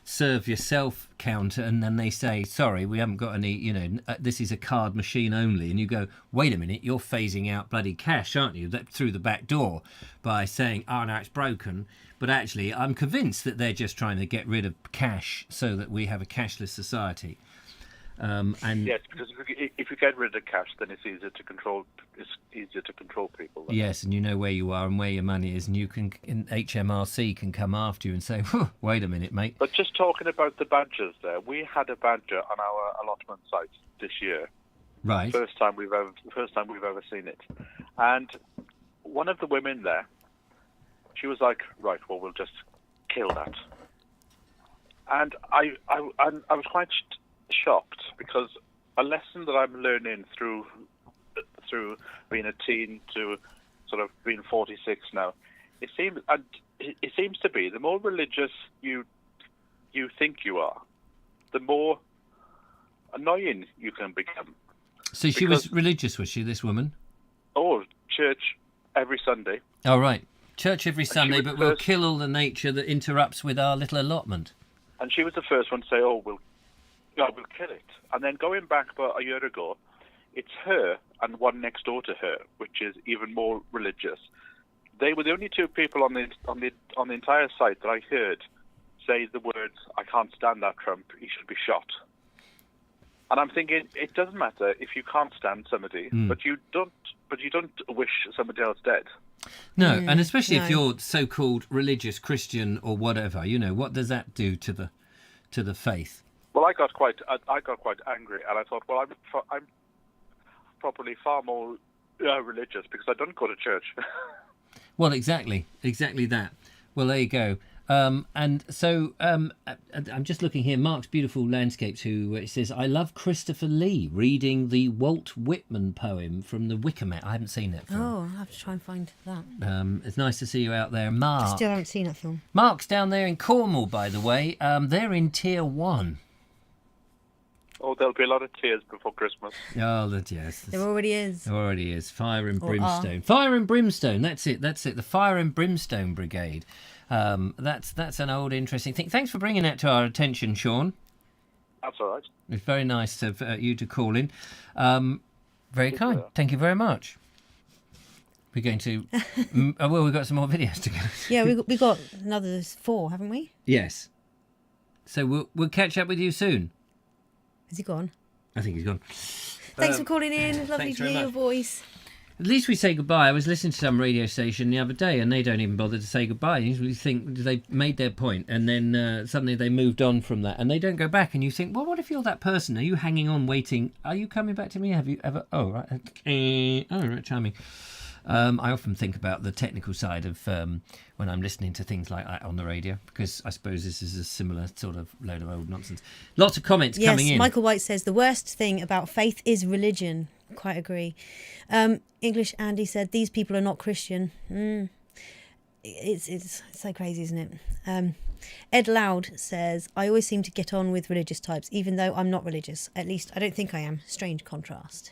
serve yourself counter, and then they say, sorry, we haven't got any, this is a card machine only, and you go, wait a minute, you're phasing out bloody cash, aren't you, through the back door by saying, oh, no, it's broken. But actually, I'm convinced that they're just trying to get rid of cash so that we have a cashless society. Yes, because if you get rid of cash, then it's easier to control. It's easier to control people. Yes, and you know where you are and where your money is, and HMRC can come after you and say, "Wait a minute, mate." But just talking about the badgers, there, we had a badger on our allotment site this year. Right. First time we've ever seen it, and one of the women there, she was like, "Right, well, we'll just kill that," and I was quite shocked, because a lesson that I'm learning through being a teen to sort of being 46 now, it seems to be the more religious you think you are, the more annoying you can become. So she was religious, was she, this woman? Oh, church every Sunday. Oh, right. Church every Sunday, but we'll first... kill all the nature that interrupts with our little allotment. And she was the first one to say, oh, we'll kill it. And then going back about a year ago, it's her and one next door to her, which is even more religious. They were the only two people on the entire site that I heard say the words, "I can't stand that Trump. He should be shot." And I'm thinking, it doesn't matter if you can't stand somebody, but you don't wish somebody else dead. No, and especially if you're so-called religious Christian or whatever, you know, what does that do to the faith? Well, I got quite angry, and I thought, well, I'm probably far more religious because I don't go to church. Well, exactly that. Well, there you go. And so I'm just looking here. Mark's Beautiful Landscapes, who says, I love Christopher Lee reading the Walt Whitman poem from The Wicker Man. I haven't seen that film. Oh, I'll have to try and find that. It's nice to see you out there. Mark. I still haven't seen that film. Mark's down there in Cornwall, by the way. They're in Tier 1. Oh, there'll be a lot of tears before Christmas. Oh, yes. There already is. There already is. Fire and Brimstone. Fire and Brimstone. That's it. The Fire and Brimstone Brigade. That's an old interesting thing. Thanks for bringing that to our attention, Sean. That's all right. It's very nice of you to call in. Very kind. Thank you very much. We're going to... well, we've got some more videos to go. Yeah, we got another 4, haven't we? Yes. So we'll catch up with you soon. Is he gone? I think he's gone. Thanks for calling in. Lovely to hear your voice. At least we say goodbye. I was listening to some radio station the other day and they don't even bother to say goodbye. You usually think they made their point and then suddenly they moved on from that and they don't go back and you think, well, what if you're that person? Are you hanging on waiting? Are you coming back to me? Have you ever... Oh, right. Oh, right, charming. I often think about the technical side of when I'm listening to things like that on the radio, because I suppose this is a similar sort of load of old nonsense. Lots of comments coming in. Yes, Michael White says, the worst thing about faith is religion. Quite agree. English Andy said, these people are not Christian. It's so crazy, isn't it? Ed Loud says, I always seem to get on with religious types, even though I'm not religious. At least I don't think I am. Strange contrast.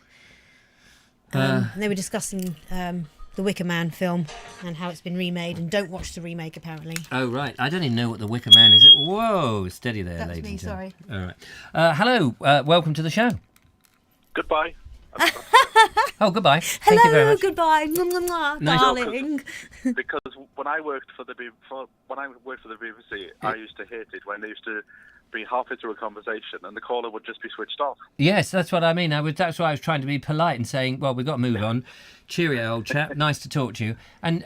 They were discussing the Wicker Man film and how it's been remade, and don't watch the remake apparently. Oh, right. I don't even know what the Wicker Man is. Whoa, steady there, ladies and gentlemen. Sorry. All right. Hello, welcome to the show. Goodbye. Oh, goodbye. Hello, Thank you very much. Goodbye, nice. Darling. Because when I worked for the BBC, I used to hate it when they used to be halfway through a conversation and the caller would just be switched off. Yes, that's what I mean. That's why I was trying to be polite and saying, well, we've got to move on. Cheerio, old chap. Nice to talk to you. And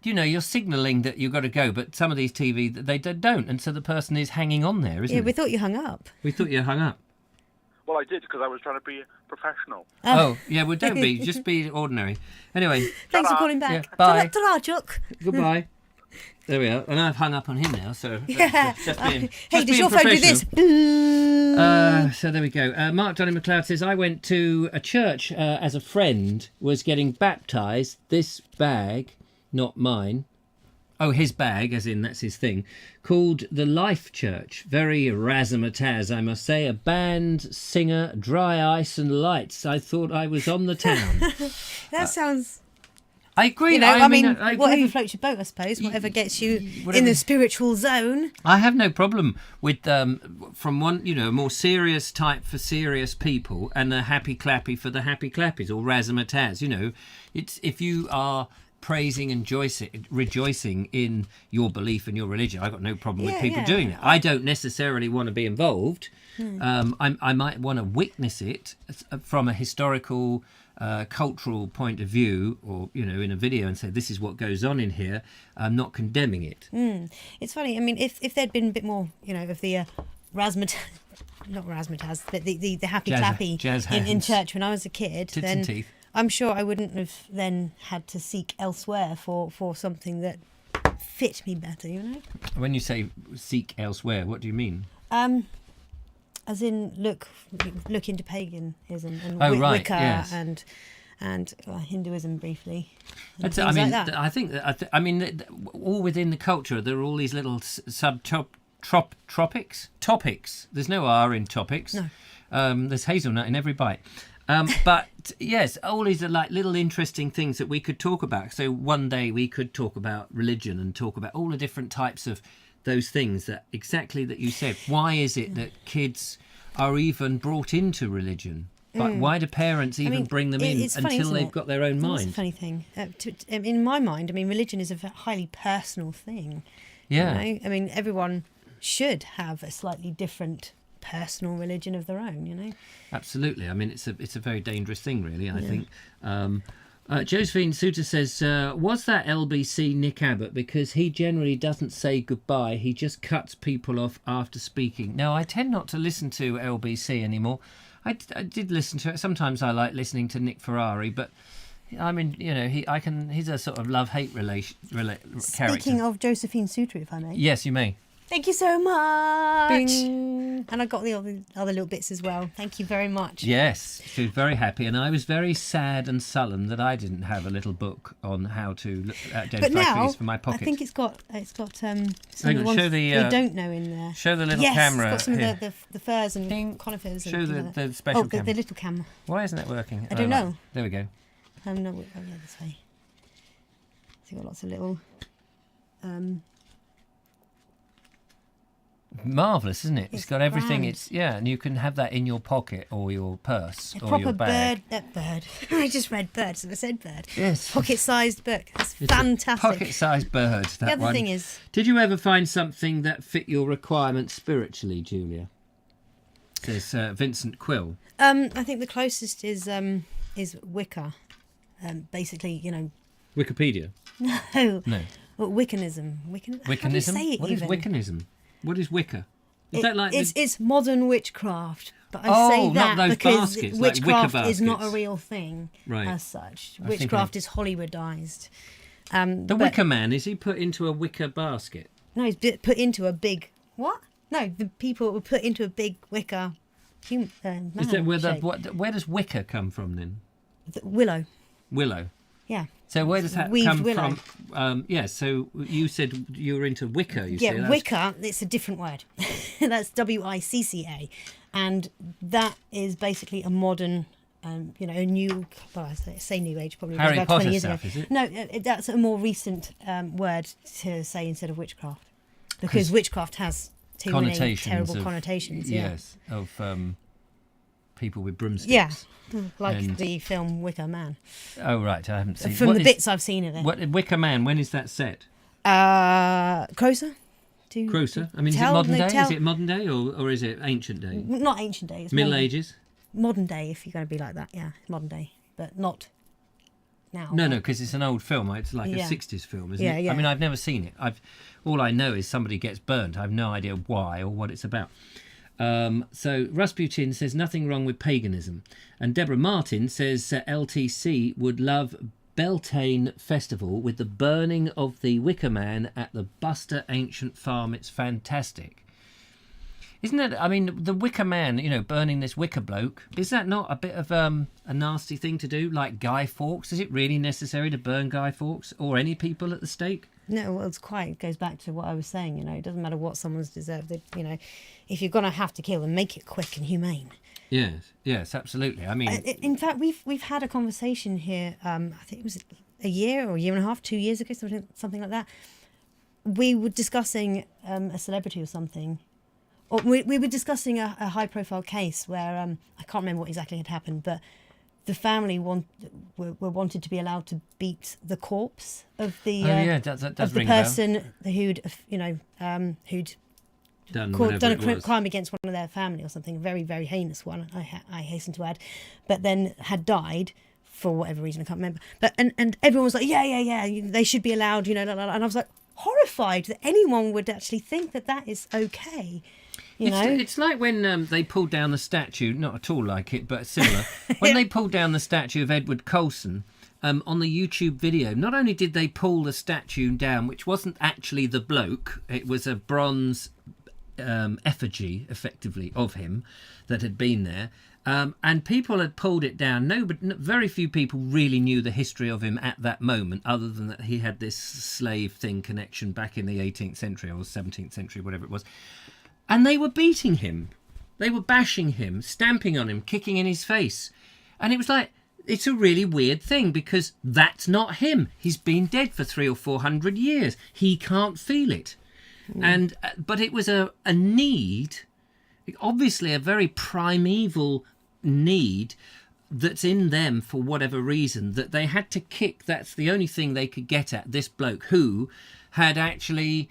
you know, you're signalling that you've got to go, but some of these TV, they don't. And so the person is hanging on there, isn't it? Yeah, we thought you hung up. We thought you hung up. Well, I did, because I was trying to be professional. Oh, yeah, well, don't be. Just be ordinary. Anyway. Thanks for calling back. Yeah, bye. Ta-ra, Chuck. Goodbye. There we are. And I've hung up on him now, so... Yeah. Hey, does your phone do this? So there we go. Mark Johnny McLeod says, I went to a church as a friend was getting baptised. This bag, not mine. Oh, his bag, as in that's his thing, called the Life Church. Very razzmatazz, I must say. A band, singer, dry ice and lights. I thought I was on the town. That sounds... I agree. You know, I mean, I agree. whatever floats your boat, I suppose. Whatever gets you in the spiritual zone. I have no problem with from one, you know, a more serious type for serious people and a happy clappy for the happy clappies or razzmatazz. You know, it's if you are praising and rejoicing in your belief and your religion, I've got no problem with people doing that. I don't necessarily want to be involved. I might want to witness it from a historical, cultural point of view, or you know, in a video, and say this is what goes on in here. I'm not condemning it. It's funny. I mean, if there'd been a bit more, you know, of the not razzmatazz, but the happy clappy in church when I was a kid, Tits then and teeth. I'm sure I wouldn't have then had to seek elsewhere for something that fit me better, you know? When you say seek elsewhere, what do you mean? As in look into paganism and Wicca and Hinduism briefly. And I mean, like that. I think I mean, all within the culture, there are all these little topics. There's no R in topics. No. There's hazelnut in every bite. But yes, all these are like little interesting things that we could talk about. So one day we could talk about religion and talk about all the different types of those things that exactly that you said. Why is it that kids are even brought into religion? But why do parents even bring them in until they've got their own mind? It's a funny thing. In my mind, I mean, religion is a highly personal thing. Yeah. You know? I mean, everyone should have a slightly different personal religion of their own, you know? Absolutely. I mean, it's a very dangerous thing, really, I think. Josephine Suter says, was that LBC Nick Abbott? Because he generally doesn't say goodbye. He just cuts people off after speaking. No, I tend not to listen to LBC anymore. I did listen to it. Sometimes I like listening to Nick Ferrari, but I mean, you know, he's a sort of love-hate character. Speaking of Josephine Suter, if I may. Yes, you may. Thank you so much. Bing. And I got the other little bits as well. Thank you very much. Yes, she was very happy, and I was very sad and sullen that I didn't have a little book on how to identify trees for my pocket. I think it's got some Hang on, ones show the, we don't know in there. Show the little camera. Yes, it's got some here. of the firs and conifers. Show and the special camera. the little camera. Why isn't that working? I don't know. Right. There we go. No, yeah, this way. So you've got lots of little. Marvellous, isn't it? It's got everything. grand. And you can have that in your pocket or your purse A or proper your bag. bird. I just read bird, so I said bird. Yes. Pocket-sized book. That's It's a fantastic. pocket-sized bird. That The other one. thing is, Did you ever find something that fit your requirements spiritually, Julia? Says Vincent Quill. I think the closest is Wicca. Basically, you know. Wikipedia. No. No. Wiccanism. Wiccanism. How do you say it What is even? Wiccanism? What is Wicca? Is that like it's modern witchcraft, but I say not that those because baskets, like witchcraft wicker is not a baskets. real thing Right. as such. I think Witchcraft is Hollywoodized. the Wicker Man? Is he put into a wicker basket? No, he's put into a big what? No, the people were put into a big wicker. Man Is that where shape. where does Wicca come from then? Willow? Willow. Yeah. So where does that Weaved come willow. from? So you said you were into Wicca. You Yeah, say Wicca. It's a different word. That's Wicca, and that is basically a modern. A new. Well, I say new age probably Harry about Potter 20 years stuff, ago. is it? No, that's a more recent word to say instead of witchcraft, because witchcraft has too many terrible connotations. Yes, of people with broomsticks. Yeah, like And- the film Wicker Man. Oh right, I haven't seen. From what the is- bits I've seen of it. What Wicker Man? When is that set? Closer. To Closer. I mean, is it tell- modern no, day? tell- Is it modern day or is it ancient day? Not ancient day. It's Middle Ages? Modern day, if you're going to be like that. Yeah, modern day, but not now. No, because it's an old film. It's like Yeah. a 60s film, isn't Yeah, it? yeah. I mean, I've never seen it. All I know is somebody gets burnt. I have no idea why or what it's about. So Rasputin says nothing wrong with paganism. And Deborah Martin says LTC would love Beltane Festival with the burning of the Wicker Man at the Buster Ancient Farm. It's fantastic. Isn't it? I mean, the Wicker Man, burning this wicker bloke, is that not a bit of a nasty thing to do, like Guy Fawkes? Is it really necessary to burn Guy Fawkes or any people at the stake? No, well, it goes back to what I was saying, it doesn't matter what someone's deserved. If you're going to have to kill them, make it quick and humane. Yes, absolutely. I mean... in fact, we've had a conversation here, I think it was a year or a year and a half, 2 years ago, something like that. We were discussing a celebrity or something. Or we were discussing a high-profile case where, I can't remember what exactly had happened, but the family were wanted to be allowed to beat the corpse of the that does of the ring a bell. person who'd Done a crime against one of their family or something, a very, very heinous one, I hasten to add, but then had died for whatever reason, I can't remember. But and everyone was like, yeah, they should be allowed, and I was like horrified that anyone would actually think that is okay. It's like when they pulled down the statue, not at all like it, but similar. When they pulled down the statue of Edward Colson on the YouTube video, not only did they pull the statue down, which wasn't actually the bloke, it was a bronze effigy, effectively, of him that had been there. And people had pulled it down. Very few people really knew the history of him at that moment, other than that he had this slave thing connection back in the 18th century or 17th century, whatever it was. And they were beating him. They were bashing him, stamping on him, kicking in his face. And it was like, it's a really weird thing because that's not him. He's been dead for 300 or 400 years. He can't feel it. And but it was a need, obviously a very primeval need that's in them for whatever reason, that they had to kick. That's the only thing they could get at this bloke who had actually,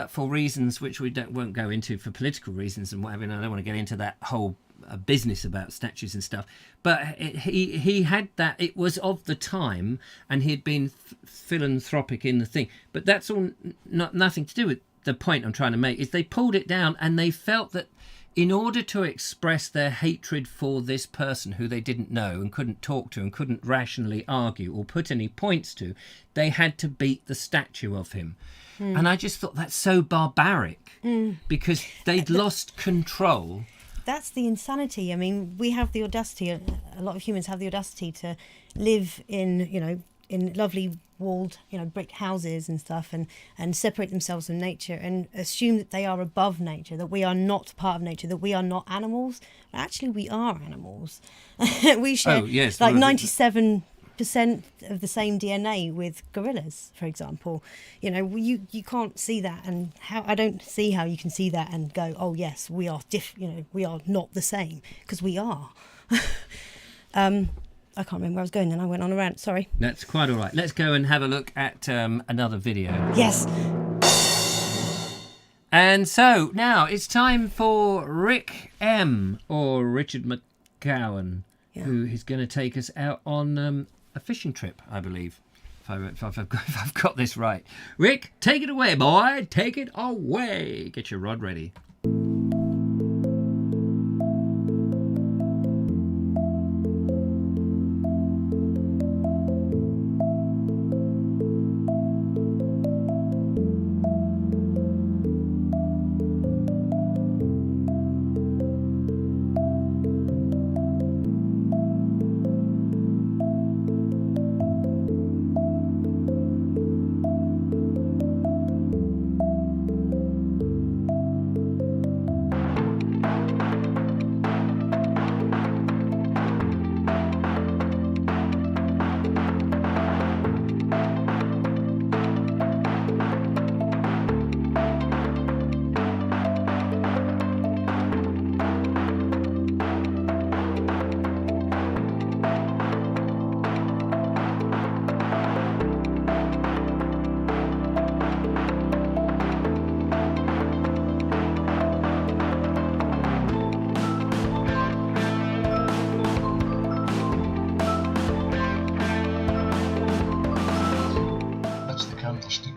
for reasons which we won't go into, for political reasons and whatever, and I don't want to get into that whole business about statues and stuff, but he had that. It was of the time, and he'd been philanthropic in the thing. But that's all nothing to do with the point I'm trying to make. Is they pulled it down, and they felt that in order to express their hatred for this person who they didn't know and couldn't talk to and couldn't rationally argue or put any points to, they had to beat the statue of him. And I just thought that's so barbaric because they'd lost control. That's the insanity. I mean, we have the audacity, a lot of humans have the audacity to live in, in lovely walled, brick houses and stuff, and separate themselves from nature and assume that they are above nature, that we are not part of nature, that we are not animals. Actually, we are animals. We share 97% of the same DNA with gorillas, for example. You can't see that, and I don't see how you can see that and go, oh yes, we are we are not the same, because we are. I can't remember where I was going then. I went on a rant, sorry. That's quite all right. Let's go and have a look at another video. Yes. And so now it's time for Rick M, or Richard McGowan, who is going to take us out on a fishing trip, I believe, if I've got this right. Rick, take it away, boy. Take it away. Get your rod ready.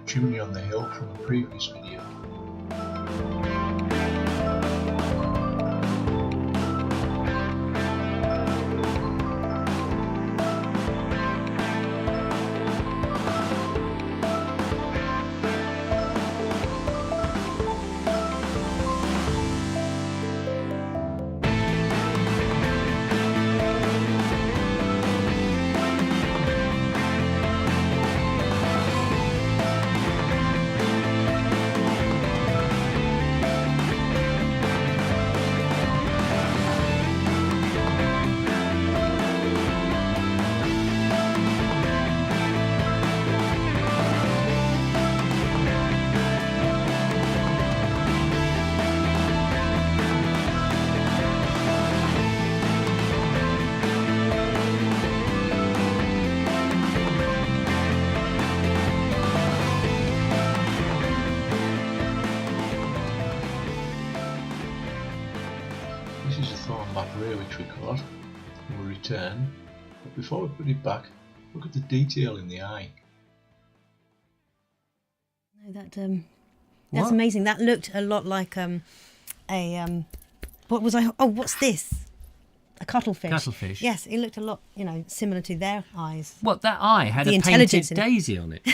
chimney on the hill from a previous video. This is a thorn back rear which we caught. We'll return, but before we put it back, look at the detail in the eye. No, that's amazing. That looked a lot like what was I? Oh, what's this? A cuttlefish. Cuttlefish. Yes, it looked a lot, similar to their eyes. What, that eye had The a painted intelligence in it. daisy on it?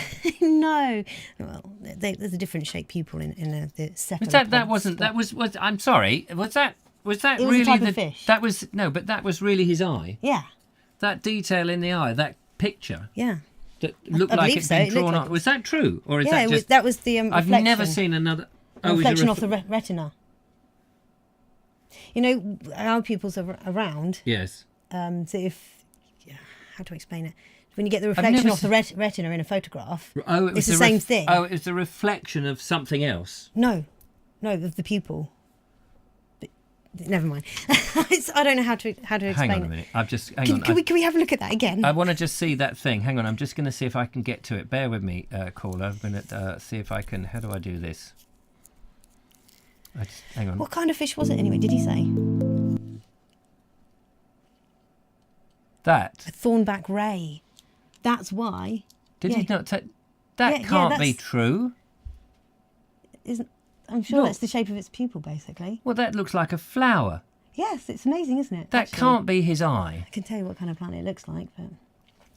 No, well, there's a different shaped pupil in the cephalopod. I'm sorry. Was that was really a type of fish. That was really his eye. Yeah, That detail in the eye, that picture yeah. that looked I like believe it'd so. been It looked drawn like on. Was that true, or is Yeah, that just? that was the I've reflection. never seen another. Reflection off the retina. Our pupils are round. Yes. So if how to explain it. When you get the reflection off the retina in a photograph, it's the same thing. Oh, it's a reflection of something else. No, of the pupil. Never mind. I don't know how to explain it. Hang on a minute. Can we have a look at that again? I want to just see that thing. Hang on. I'm just going to see if I can get to it. Bear with me, caller. I'm going to see if I can. How do I do this? Hang on. What kind of fish was it anyway? Did he say? That. A thornback ray. That's why. Did he not say? That can't be true. I'm sure that's the shape of its pupil, basically. Well, that looks like a flower. Yes, it's amazing, isn't it? That can't be his eye. I can tell you what kind of plant it looks like, but...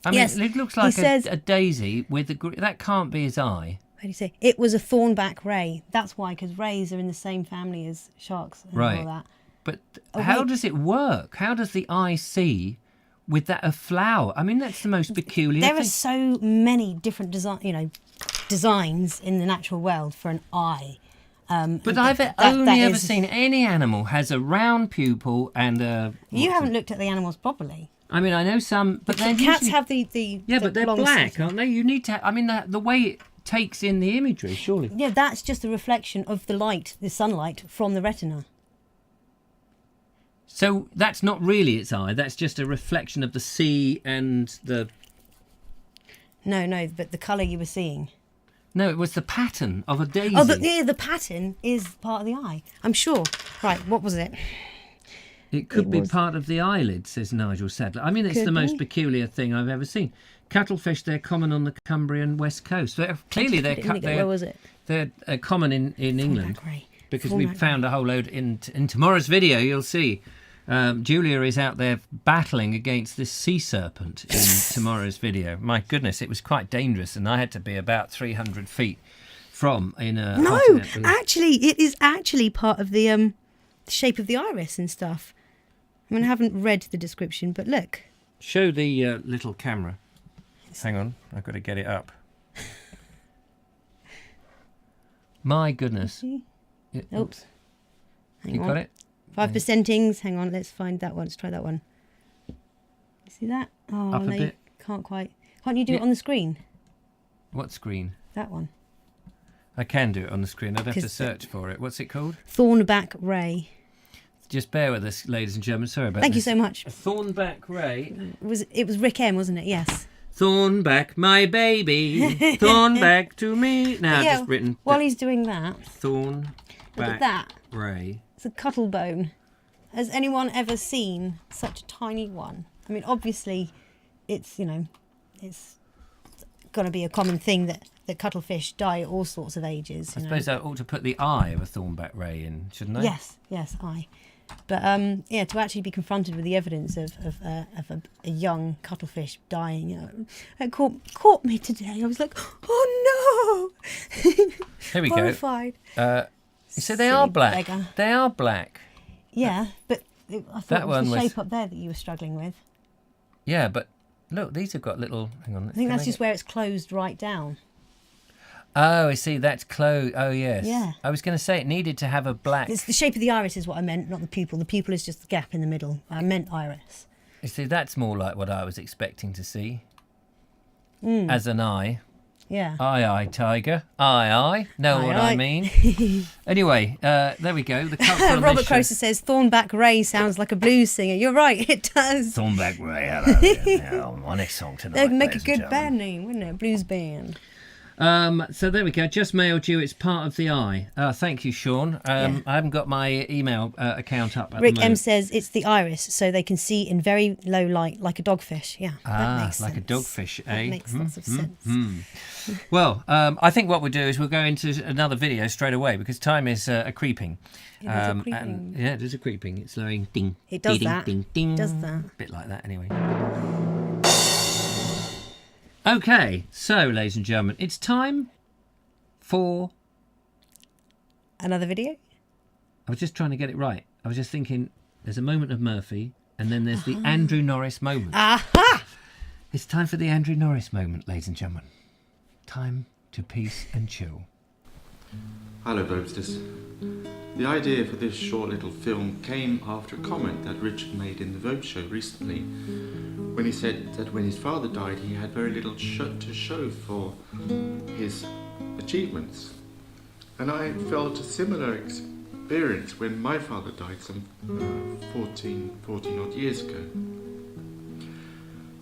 I mean, it looks like a daisy with that can't be his eye. What do you say? It was a thornback ray. That's why, because rays are in the same family as sharks and all that. But how does it work? How does the eye see with that a flower? I mean, that's the most peculiar thing. There are so many different designs in the natural world for an eye. But I've only ever seen any animal has a round pupil and a... You haven't looked at the animals properly. I mean, I know some, but then cats have the yeah, but they're black, aren't they? You need to. I mean, the way it takes in the imagery, surely. Yeah, that's just a reflection of the light, the sunlight from the retina. So that's not really its eye. That's just a reflection of the sea and the... No, but the colour you were seeing. No, it was the pattern of a daisy. Oh, the pattern is part of the eye. I'm sure. Right, what was it? It could be part of the eyelid, says Nigel Sadler. I mean, it's the most peculiar thing I've ever seen. Cuttlefish, they're common on the Cumbrian west coast. Clearly, they're common in England. Because we found a whole load in tomorrow's video. You'll see Julia is out there battling against this sea serpent in tomorrow's video. My goodness, it was quite dangerous, and I had to be about 300 feet from in a... No, actually, it is actually part of the shape of the iris and stuff. I mean, I haven't read the description, but look. Show the little camera. Hang on, I've got to get it up. My goodness. Oops. You got it? 5%ings. Hang on, let's find that one. Let's try that one. You see that? Oh, up a bit. Can't quite. Can't you do it on the screen? What screen? That one. I can do it on the screen. I'd have to search for it. What's it called? Thornback ray. Just bear with us, ladies and gentlemen. Sorry about Thank you so much. A thornback ray. It was Rick M, wasn't it? Yes. Thornback, my baby. Thornback to me. Now, yeah, just written. While he's doing that. Thornback. Look at that. Ray. It's a cuttlebone. Has anyone ever seen such a tiny one? I mean, obviously, it's got to be a common thing that cuttlefish die at all sorts of ages. I suppose I ought to put the eye of a thornback ray in, shouldn't I? Yes, eye. But to actually be confronted with the evidence of a young cuttlefish dying, it caught me today. I was like, oh no! Here we Horrified. go. So they are black. Beggar. They are black. Yeah, but I thought that it was one the shape up there that you were struggling with. Yeah, but look, these have got little... Hang on. I think that's just where it's closed right down. Oh, I see. That's closed. Oh, yes. Yeah. I was going to say it needed to have a black... It's the shape of the iris is what I meant, not the pupil. The pupil is just the gap in the middle. I meant iris. You see, that's more like what I was expecting to see. As an eye. Yeah. Aye, tiger. Aye. Know what I mean? Anyway, there we go. The cultural Robert Croser says, Thornback Ray sounds like a blues singer. You're right, it does. Thornback Ray. Hello. My next song tonight. They'd make a good band name, wouldn't it? Blues band. So there we go. Just mailed you. It's part of the eye. Thank you, Sean. I haven't got my email account up at Rick the moment. M says it's the iris, so they can see in very low light, like a dogfish. Yeah, that makes sense. Like a dogfish, eh? That makes lots of sense. Well, I think what we'll do is we'll go into another video straight away because time is a creeping. It is a creeping. Yeah, it is a creeping. It's going ding. It does ding, that. Ding, ding. It does that. A bit like that, anyway. Okay, so, ladies and gentlemen, it's time for... Another video? I was just trying to get it right. I was just thinking, there's a moment of Murphy, and then there's the Andrew Norris moment. Aha! It's time for the Andrew Norris moment, ladies and gentlemen. Time to peace and chill. Hello, Vobesters. The idea for this short little film came after a comment that Richard made in the Vobes show recently, when he said that when his father died he had very little to show for his achievements. And I felt a similar experience when my father died some 14 odd years ago.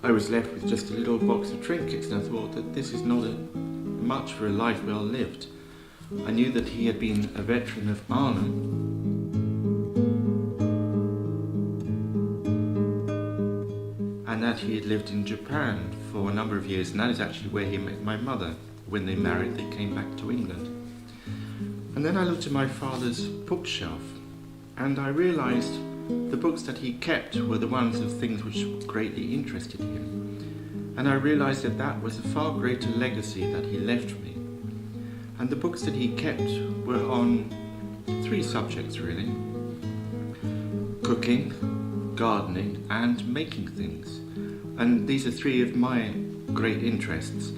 I was left with just a little box of trinkets, and I thought that this is not much for a life well lived. I knew that he had been a veteran of Arnhem, and that he had lived in Japan for a number of years, and that is actually where he met my mother. When they married, they came back to England. And then I looked at my father's bookshelf, and I realised the books that he kept were the ones of things which greatly interested him. And I realised that that was a far greater legacy that he left me. And the books that he kept were on 3 subjects really: cooking, gardening and making things. And these are 3 of my great interests.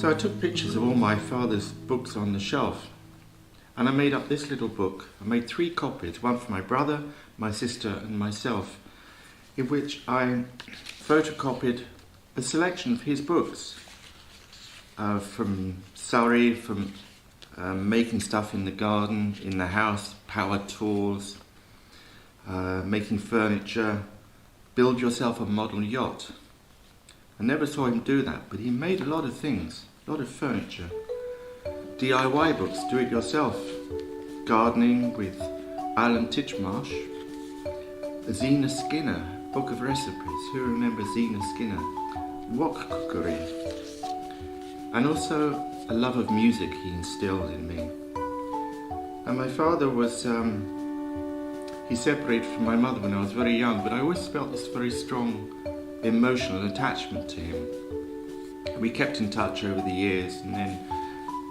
So I took pictures of all my father's books on the shelf, and I made up this little book. I made 3 copies, one for my brother, my sister and myself, in which I photocopied a selection of his books, from Surrey, from making stuff in the garden, in the house, power tools, making furniture, build yourself a model yacht. I never saw him do that, but he made a lot of things, a lot of furniture. DIY books, do it yourself, gardening with Alan Titchmarsh, Zena Skinner, book of recipes, who remembers Zena Skinner, wok cookery, and also a love of music he instilled in me. And my father was, he separated from my mother when I was very young, but I always felt this very strong emotional attachment to him. We kept in touch over the years, and then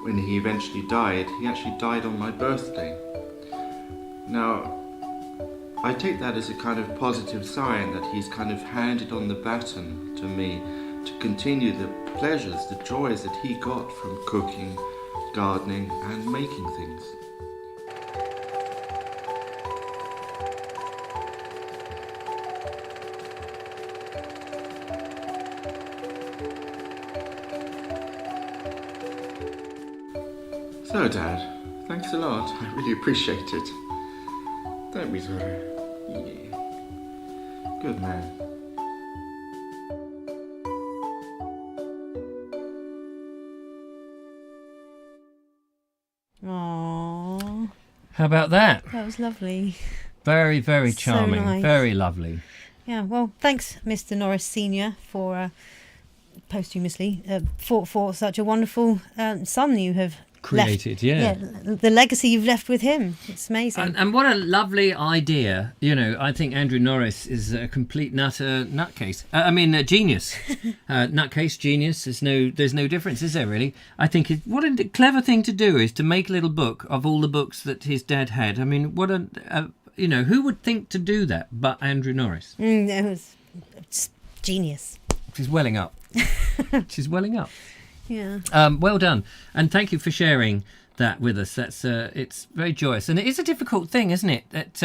when he eventually died, he actually died on my birthday. Now, I take that as a kind of positive sign that he's kind of handed on the baton to me to continue the pleasures, the joys that he got from cooking, gardening and making things. So Dad, thanks a lot, I really appreciate it. Don't be sorry. Yeah. Good man. Aww. How about that? That was lovely. Very, very charming. So nice. Very lovely. Yeah, well, thanks, Mr. Norris Sr., for posthumously for such a wonderful son you have created. Yeah, the legacy you've left with him. It's amazing. And what a lovely idea. You know, I think Andrew Norris is a complete nutcase. A genius. Nutcase, genius. There's no difference, is there really? I think what a clever thing to do is to make a little book of all the books that his dad had. I mean, what who would think to do that but Andrew Norris? It's genius. She's welling up. She's welling up. Yeah. Well done, and thank you for sharing that with us. That's it's very joyous, and it is a difficult thing, isn't it? That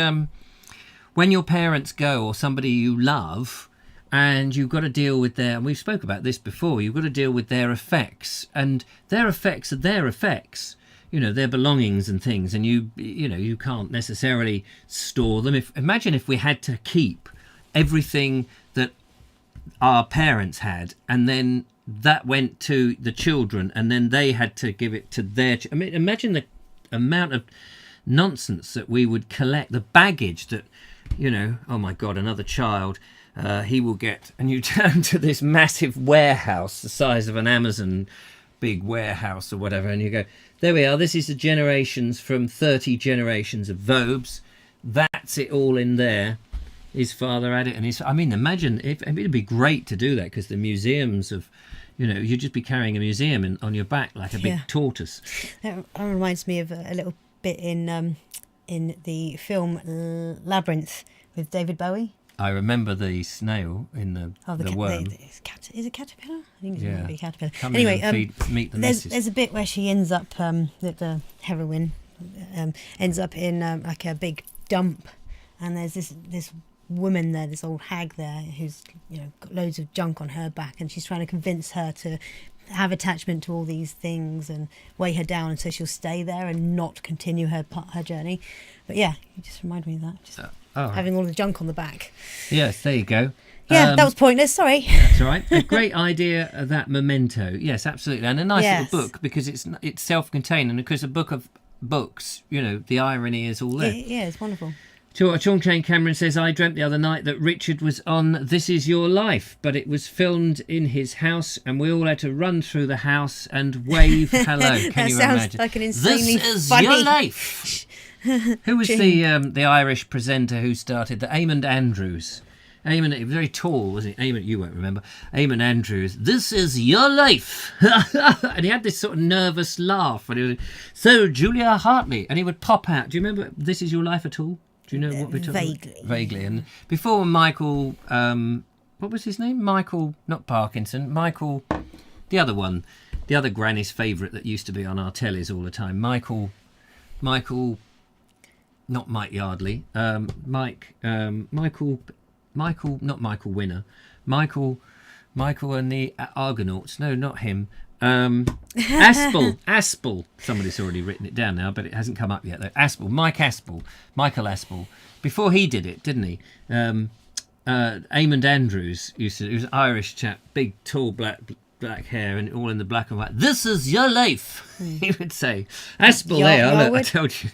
when your parents go, or somebody you love, and you've got to deal with and we've spoke about this before. You've got to deal with their effects, and their effects are their effects. You know, their belongings and things, and you can't necessarily store them. Imagine if we had to keep everything that our parents had, and then that went to the children, and then they had to give it to their imagine the amount of nonsense that we would collect, the baggage that, oh my God, another child, he will get, and you turn to this massive warehouse the size of an Amazon big warehouse or whatever, and you go, there we are, this is the generations from 30 generations of Vobes, that's it all in there. His father had it, and imagine it'd be great to do that, because the museums of, you'd just be carrying a museum on your back like a big tortoise. That reminds me of a little bit in the film Labyrinth with David Bowie. I remember the snail in the worm. Is it caterpillar? I think it's maybe a caterpillar. Come anyway, meet the missus. there's a bit where she ends up, the heroine, ends up in like a big dump, and there's this woman there, this old hag there, who's got loads of junk on her back, and she's trying to convince her to have attachment to all these things and weigh her down, and so she'll stay there and not continue her journey. But yeah, you just remind me of that, just having all the junk on the back. Yes, there you go. Yeah, that was pointless, sorry. That's all right. A great idea, that Memento. Yes, absolutely. And a nice little book, because it's self-contained, and because a book of books, the irony is all there. Yeah, it's wonderful. Sean Chain Cameron says, I dreamt the other night that Richard was on This Is Your Life, but it was filmed in his house and we all had to run through the house and wave hello. Can you sounds imagine? Like an insanely This is funny... your life. Who was the Irish presenter who started? The Eamon Andrews. Eamon, he was very tall, wasn't he? Eamon, you won't remember. Eamon Andrews, this is your life. And he had this sort of nervous laugh. And he was, so, Julia Hartley. And he would pop out. Do you remember This Is Your Life at all? Do you know what we're talking about? Vaguely. And before Michael, what was his name? Michael, not Parkinson. Michael, the other one. The other granny's favourite that used to be on our tellies all the time. Michael, not Mike Yardley. Michael, not Michael Winner. Michael and the Argonauts. No, not him. Aspel. Somebody's already written it down now, but it hasn't come up yet though. Michael Aspel. Before he did it, didn't he? Eamon Andrews he was an Irish chap, big, tall, black hair, and all in the black and white. This is your life, he would say. Aspel there. I told you.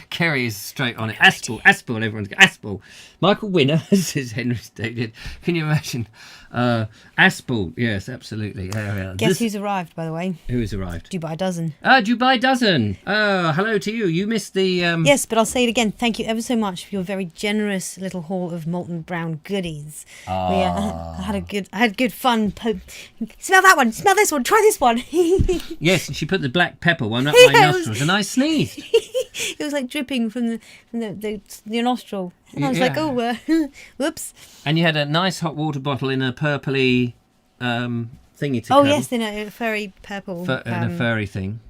Kerry is straight on it. Aspel. Everyone's got Aspel. Michael Winner, says Henry stated. Can you imagine? Aspel, yes, absolutely. Guess who's arrived, by the way? Who has arrived? Dubai Dozen. Dubai Dozen. Hello to you. You missed the... Yes, but I'll say it again. Thank you ever so much for your very generous little haul of Molten Brown goodies. I had good fun. Smell that one. Smell this one. Try this one. Yes, and she put the black pepper one up my nostrils, and I sneezed. It was like dripping from the nostril. And I was like, whoops. And you had a nice hot water bottle in a purpley thingy to Oh, yes, in a furry purple... in a furry thing.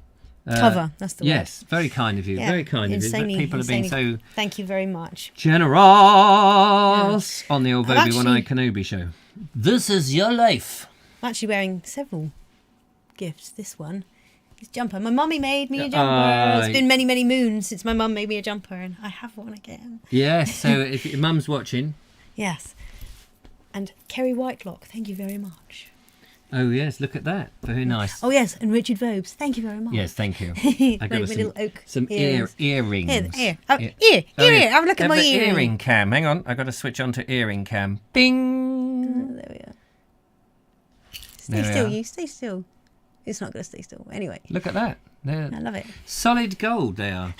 Cover, that's the word. Yes, very kind of you. Yeah, very kind of you. People have been so... Thank you very much. Generous on the old Obi-Wan Kenobi show. This is your life. I'm actually wearing several gifts. This one. Jumper. My mummy made me a jumper. It's been many, many moons since my mum made me a jumper, and I have one again. Yes, so if your mum's watching... Yes. And Kerry Whitelock, thank you very much. Oh, yes, look at that. Very nice. Oh, yes, and Richard Vobes, thank you very much. Yes, thank you. I got some earrings. Ear. Have a look at my earring. Earring cam. Hang on, I got to switch on to earring cam. Bing! There we are. Stay still, you. Stay still. It's not going to stay still. Anyway. Look at that. I love it. Solid gold they are.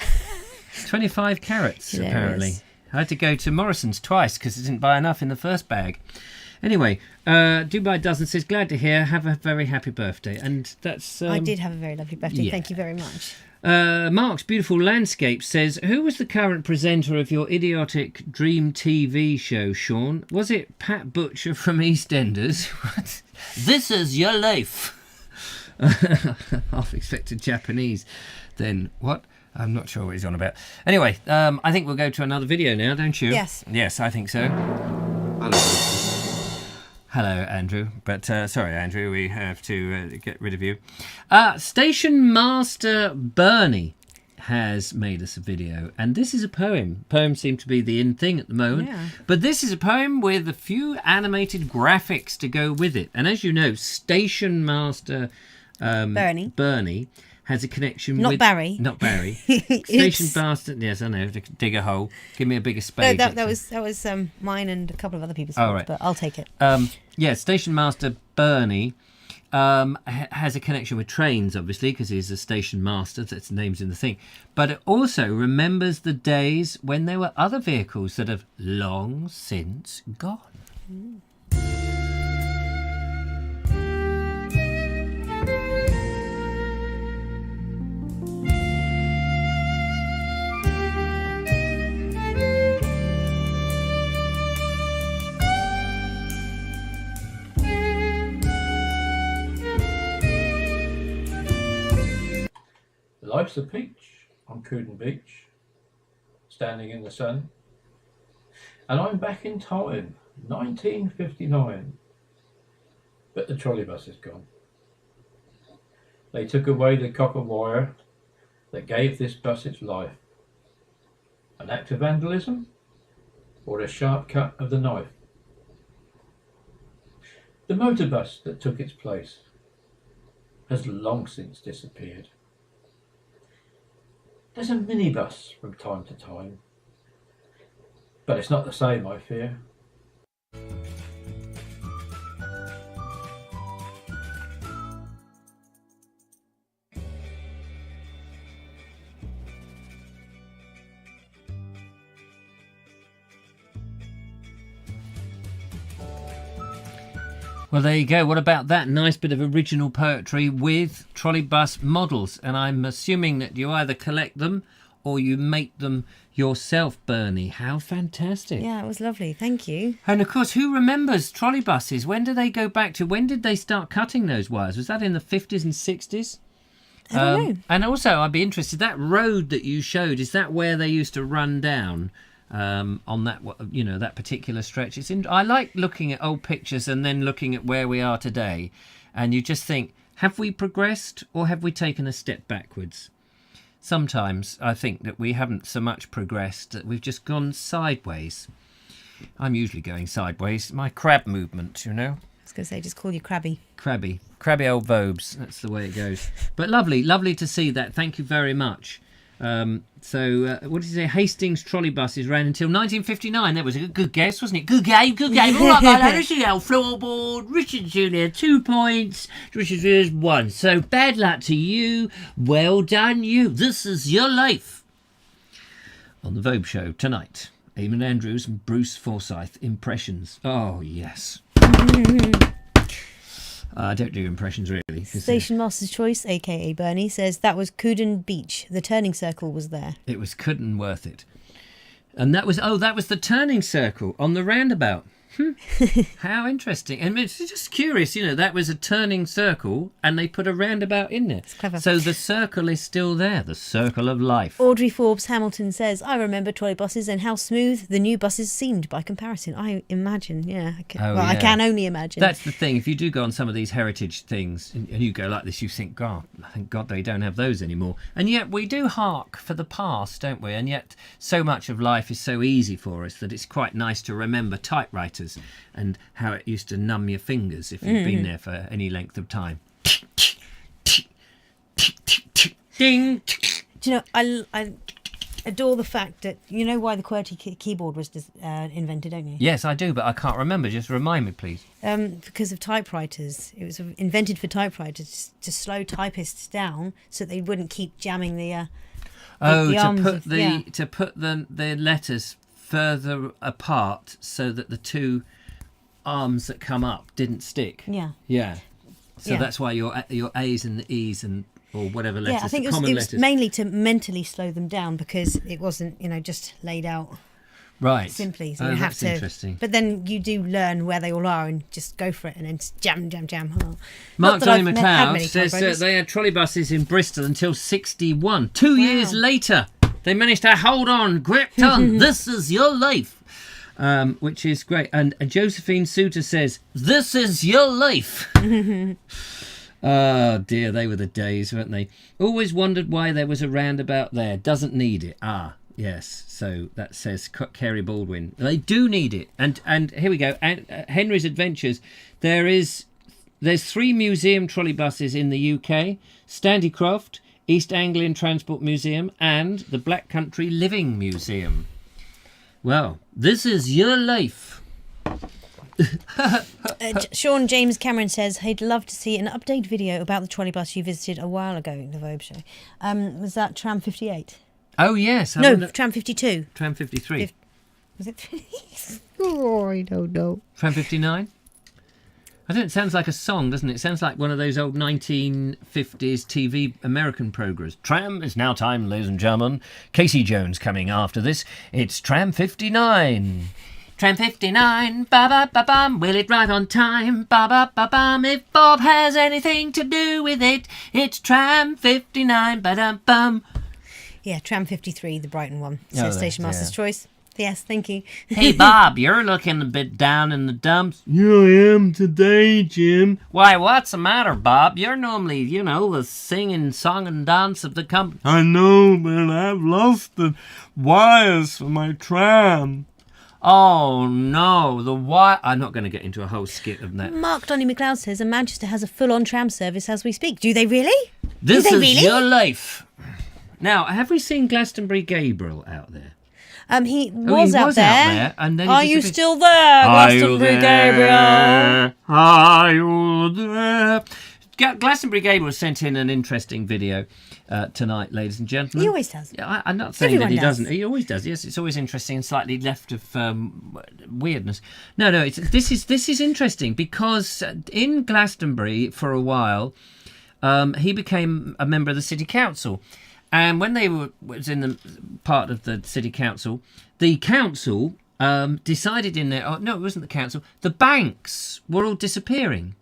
25 carats, apparently. I had to go to Morrison's twice because I didn't buy enough in the first bag. Anyway, Dubai Dozen says, glad to hear. Have a very happy birthday. And that's... I did have a very lovely birthday. Yeah. Thank you very much. Mark's Beautiful Landscape says, who was the current presenter of your idiotic dream TV show, Sean? Was it Pat Butcher from EastEnders? What? This is your life. Half expected Japanese. Then what? I'm not sure what he's on about. Anyway, I think we'll go to another video now, don't you? Yes. Yes, I think so. Hello, Andrew. But sorry, Andrew, we have to get rid of you. Station Master Bernie has made us a video, and this is a poem. Poems seem to be the in thing at the moment, but this is a poem with a few animated graphics to go with it. And as you know, Station Master Bernie has a connection with... Not Barry. Station Master... Yes, I know. Dig a hole. Give me a bigger spade. No, that was mine and a couple of other people's faults, but I'll take it. Station Master Bernie has a connection with trains, obviously, because he's a station master. That's the name's in the thing. But it also remembers the days when there were other vehicles that have long since gone. Life's a peach. on Cooden Beach, standing in the sun, and I'm back in time, 1959, but the trolley bus is gone. They took away the copper wire that gave this bus its life. An act of vandalism or a sharp cut of the knife? The motor bus that took its place has long since disappeared. There's a minibus from time to time, but it's not the same, I fear. Well, there you go. What about that nice bit of original poetry with trolley bus models? And I'm assuming that you either collect them or you make them yourself, Bernie. How fantastic. Yeah, it was lovely. Thank you. And of course, who remembers trolley buses? When do they go back to? When did they start cutting those wires? Was that in the 50s and 60s? I don't know. And also, I'd be interested, that road that you showed, is that where they used to run down? On that, that particular stretch. I like looking at old pictures and then looking at where we are today, and you just think, have we progressed or have we taken a step backwards? Sometimes I think that we haven't so much progressed, that we've just gone sideways. I'm usually going sideways. My crab movement, I was going to say, just call you Crabby. Crabby old Vobes. That's the way it goes. But lovely to see that. Thank you very much. So what did you say? Hastings trolley buses ran until 1959. That was a good guess, wasn't it? Good game. All right, my lad. Floorboard. Richard Jr. 2 points. Richard Jr. 1. So bad luck to you. Well done, you. This is your life. On the Vobe Show tonight, Eamon Andrews and Bruce Forsyth impressions. Oh yes. I don't do impressions really. Station Master's Choice, aka Bernie, says that was Cooden Beach. The turning circle was there. It was Cooden worth it. And that was the turning circle on the roundabout. How interesting. And it's just curious, that was a turning circle and they put a roundabout in there. It's clever. So the circle is still there, the circle of life. Audrey Forbes Hamilton says, I remember trolley buses and how smooth the new buses seemed by comparison. I imagine, yeah. I can only imagine. That's the thing. If you do go on some of these heritage things and you go like this, you think, God, thank God they don't have those anymore. And yet we do hark for the past, don't we? And yet so much of life is so easy for us that it's quite nice to remember typewriters and how it used to numb your fingers if you've been there for any length of time. Ding! Do you know, I adore the fact that, you know why the QWERTY keyboard was invented, don't you? Yes, I do, but I can't remember. Just remind me, please. Because of typewriters. It was invented for typewriters to slow typists down so they wouldn't keep jamming the to put the letters further apart so that the two arms that come up didn't stick. Yeah. So that's why your A's and the E's and or whatever letters. Yeah, I think it was mainly to mentally slow them down because it wasn't just laid out simply. So you have to. Interesting. But then you do learn where they all are and just go for it and then jam. Oh. Mark Johnny McLeod says they had trolley buses in Bristol until 61. 2 years later, they managed to hold on, gripped on. This is your life. Which is great. And Josephine Suter says, this is your life. Oh dear, they were the days, weren't they? Always wondered why there was a roundabout there. Doesn't need it. Yes. So that says Kerry Baldwin. They do need it. And here we go. Henry's Adventures. There's 3 museum trolley buses in the UK. Standycroft, East Anglian Transport Museum and the Black Country Living Museum. Well, this is your life. Sean James Cameron says he'd love to see an update video about the trolley bus you visited a while ago in the Vobe Show. Was that Tram 58? Oh, yes. Tram 52. Tram 53. Was it? Oh, I don't know. Tram 59? It sounds like a song, doesn't it? It sounds like one of those old 1950s TV American programs. Tram, it's now time, ladies and gentlemen. Casey Jones coming after this. It's Tram 59. Tram 59, ba-ba-ba-bum, will it arrive on time? Ba-ba-ba-bum, if Bob has anything to do with it, it's Tram 59, ba-dum-bum. Yeah, Tram 53, the Brighton one. Says Station Master's Choice. Yes, thank you. Hey, Bob, you're looking a bit down in the dumps. Yeah, I am today, Jim. Why, what's the matter, Bob? You're normally, the singing song and dance of the company. I know, but I've lost the wires for my tram. Oh, no, the wire... I'm not going to get into a whole skit of that. Mark Donny McLeod says, and Manchester has a full-on tram service as we speak. Do they really? This is your life. Now, have we seen Glastonbury Gabriel out there? He was out there. And then Are you still there, Glastonbury Gabriel? Are you there? Glastonbury Gabriel sent in an interesting video tonight, ladies and gentlemen. He always does. I'm not saying that he doesn't. He always does. Yes, it's always interesting and slightly left of weirdness. No. This is interesting because in Glastonbury for a while, he became a member of the city council. And when they was in the part of the city council, the council decided in there. Oh, no, it wasn't the council. The banks were all disappearing,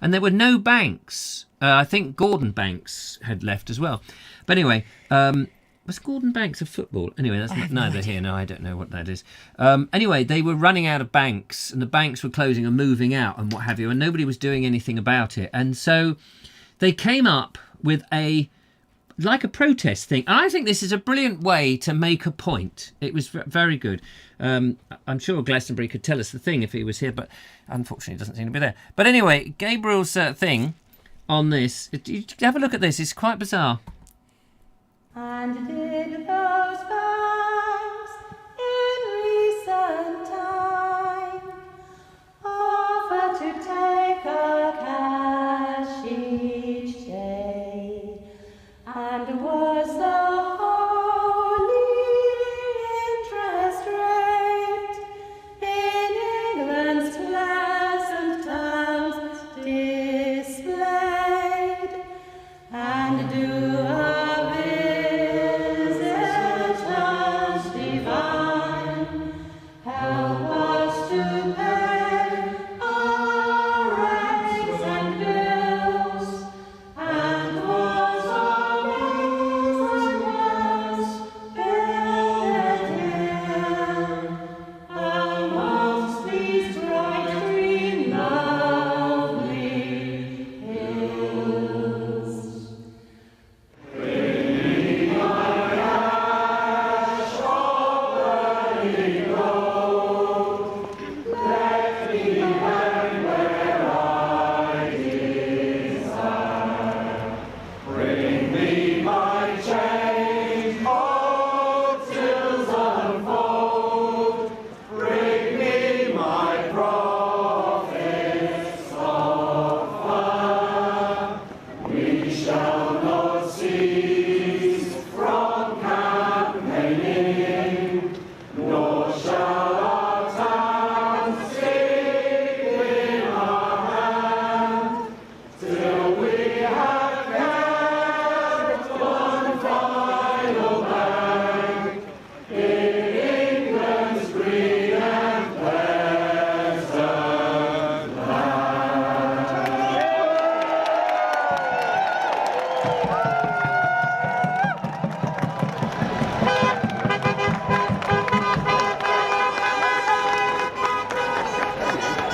and there were no banks. I think Gordon Banks had left as well. But anyway, was Gordon Banks a football? Anyway, that's neither here. No, I don't know what that is. Anyway, they were running out of banks, and the banks were closing and moving out, and what have you, and nobody was doing anything about it. And so they came up with a protest thing. And I think this is a brilliant way to make a point. It was very good. I'm sure Glastonbury could tell us the thing if he was here, but unfortunately he doesn't seem to be there. But anyway, Gabriel's thing on this, have a look at this, it's quite bizarre. And did those banks in recent time offer to take a cash each day? And was the holy interest rate in England's pleasant towns displayed? And do a visitant divine help us to pay our rates and bills? And was amongst these bright green lovely hills. Bring me my cash of early gold, let me hang where I desire. Bring me my change of tills unfold, bring me my profits of fire. We shall not cease from campaigning, nor shall our town sleep in our hand, till we have kept one final bank in England's green and pleasant land.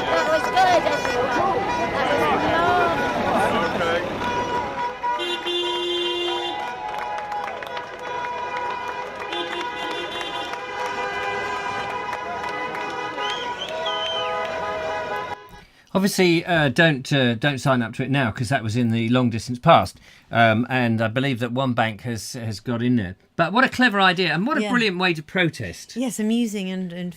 That was good, everyone. That was Obviously, don't sign up to it now because that was in the long distance past, and I believe that one bank has got in there. But what a clever idea, and what a brilliant way to protest. Yes, amusing and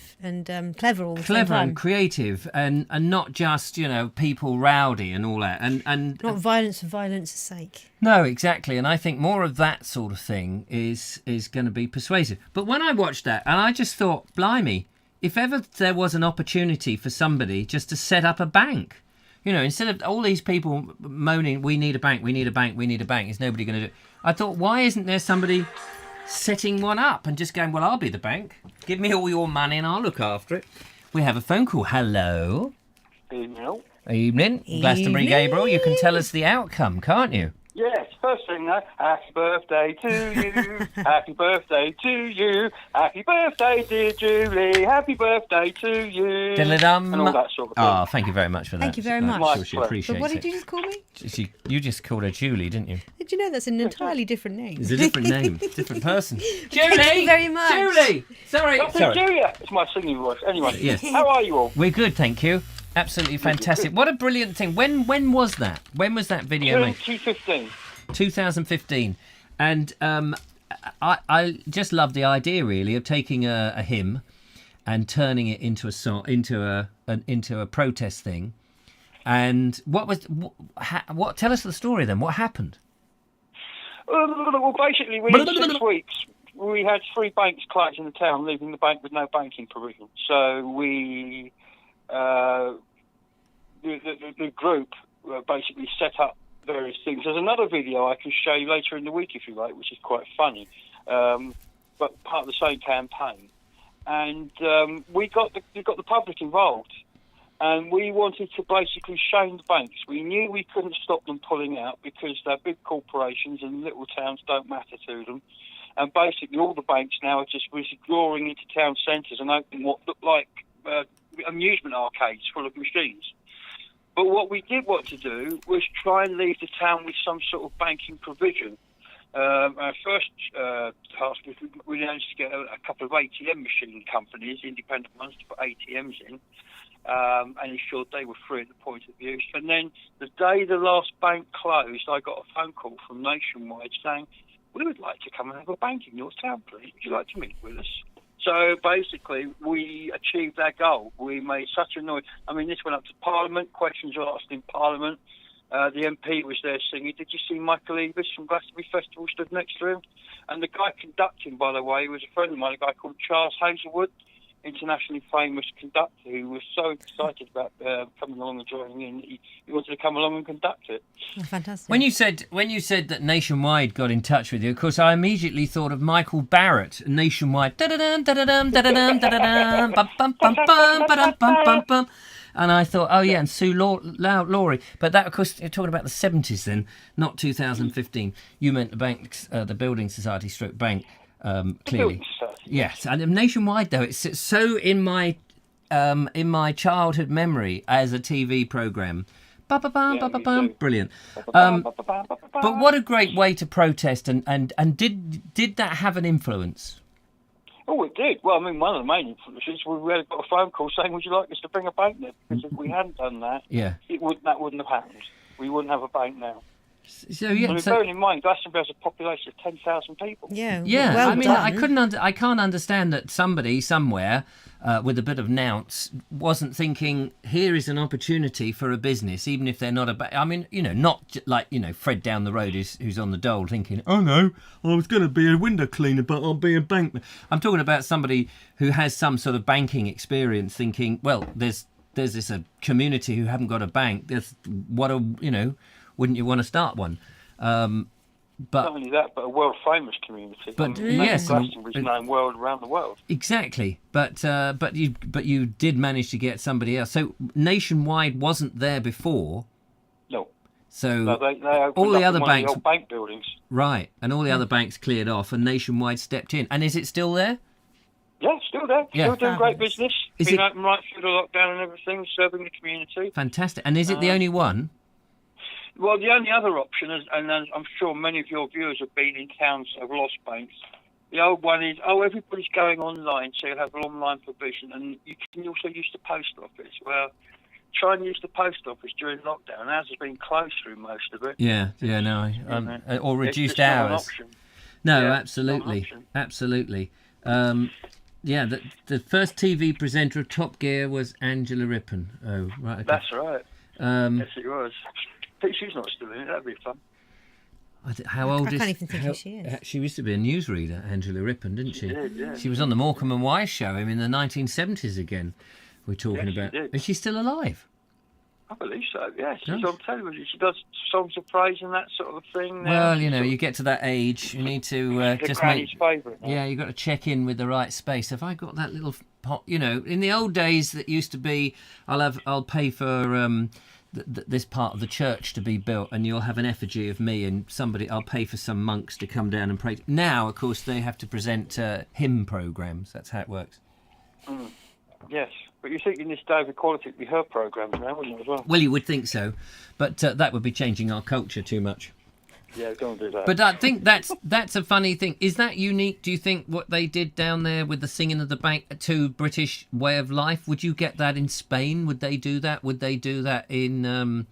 clever all the same Clever time. and creative, and not just people rowdy and all that, and Not violence for violence' sake. no, exactly. And I think more of that sort of thing is going to be persuasive. But when I watched that, and I just thought, blimey. If ever there was an opportunity for somebody just to set up a bank, instead of all these people moaning, we need a bank, we need a bank, we need a bank, is nobody going to do it? I thought, why isn't there somebody setting one up and just going, well, I'll be the bank. Give me all your money and I'll look after it. We have a phone call. Hello. Evening. Evening. Glastonbury Gabriel, you can tell us the outcome, can't you? Yes. first thing now, happy birthday to you, happy birthday to you, happy birthday, dear Julie, happy birthday to you, Diddle-dum. and all that sort of thing. Oh, thank you very much for that. Thank you very I'm much. sure she appreciates But what did it. you just call me? You just called her Julie, didn't you? Did you know that's an entirely different name? It's a different name, different person. Julie! Thank you very much. Julie! Sorry. Julia! It's my singing voice. Anyway, Yes. how are you all? We're good, thank you. Absolutely fantastic. What a brilliant thing. When was that? When was that video made? 2015. 2015. And I just love the idea, really, of taking a hymn and turning it into a song, into a protest thing. And what? Tell us the story then. What happened? Well, basically, within 6 weeks, we had 3 banks closed in the town, leaving the bank with no banking provision. So we, the group basically set up various things. There's another video I can show you later in the week, if you like, which is quite funny, but part of the same campaign. And we got the public involved. And we wanted to basically shame the banks. We knew we couldn't stop them pulling out because they're big corporations and little towns don't matter to them. And basically all the banks now are just withdrawing into town centres and opening what look like amusement arcades full of machines. But what we did want to do was try and leave the town with some sort of banking provision. Our first task was we managed to get a couple of ATM machine companies, independent ones, to put ATMs in. And ensured they were free at the point of use. And then the day the last bank closed, I got a phone call from Nationwide saying, we would like to come and have a bank in your town, please. Would you like to meet with us? So basically, we achieved our goal. We made such a noise. I mean, this went up to Parliament. Questions were asked in Parliament. The MP was there singing. Did you see Michael Eavis from Glastonbury Festival stood next to him? And the guy conducting, by the way, was a friend of mine, a guy called Charles Hazelwood, internationally famous conductor who was so excited about coming along and joining in. He wanted to come along and conduct it. Oh, fantastic. When you said that Nationwide got in touch with you, of course, I immediately thought of Michael Barrett, Nationwide. Da-da-dum, da-da-dum, da-da-dum, da-da-dum, bum-bum-bum-bum, ba-dum-bum-bum-bum. And I thought, oh yeah, and Sue Laurie. But that, of course, you're talking about the 70s then, not 2015. You meant the banks, the Building Society stroke bank. Clearly, yes. And Nationwide, though, it's so in my childhood memory as a TV program. Brilliant. But what a great way to protest! And did that have an influence? Oh, it did. Well, I mean, one of the main influences, we had got a phone call saying, "Would you like us to bring a bank there?" Because if we hadn't done that, that wouldn't have happened. We wouldn't have a bank now. So yeah, bearing in mind, Glastonbury has a population of 10,000 people. Yeah. Well I mean, done. I can't understand that somebody somewhere with a bit of nous wasn't thinking, here is an opportunity for a business, even if they're not a. I mean, not like Fred down the road who's on the dole thinking, oh no, I was going to be a window cleaner, but I'll be a bank. I'm talking about somebody who has some sort of banking experience, thinking, well, there's this community who haven't got a bank. Wouldn't you want to start one? But not only that, but a world famous community. But yes, Glastonbury's known around the world. Exactly. But you did manage to get somebody else. So Nationwide wasn't there before. No. So they all the other banks, the old bank buildings. Right, and all the other banks cleared off, and Nationwide stepped in. And is it still there? Yeah, still there. Yeah. Still doing great business. Been open right through the lockdown and everything, serving the community. Fantastic. And is it the only one? Well, the only other option, and I'm sure many of your viewers have been in towns that have lost banks, the old one is, everybody's going online, so you'll have an online provision, and you can also use the post office. Well, try and use the post office during lockdown. Ours has been closed through most of it. Or reduced hours. No, Yeah, absolutely. The first TV presenter of Top Gear was Angela Rippon. Oh, right. Okay. That's right. Yes, it was. She's not still in it. That'd be fun. How old is? I can't even think who she is. She used to be a newsreader, Angela Rippon, didn't she? She did, yeah. She was on the Morecambe and Wise show in the 1970s again. We're talking about. Did. Is she still alive? I believe so. Yeah, she's on television. She does songs of praise and that sort of thing. Well, you get to that age, you need to just make. Favourite. Yeah, you've got to check in with the right space. Have I got that little pot? In the old days, that used to be, I'll pay for this part of the church to be built, and you'll have an effigy of me, and I'll pay for some monks to come down and pray. Now, of course, they have to present hymn programmes. That's how it works. Yes, but you think in this day of equality it'd be her programmes now, wouldn't it, as well? Well, you would think so, but that would be changing our culture too much. Yeah, don't do that. But I think that's a funny thing. Is that unique, do you think, what they did down there with the singing of the bank to British way of life? Would you get that in Spain? Would they do that? Would they do that in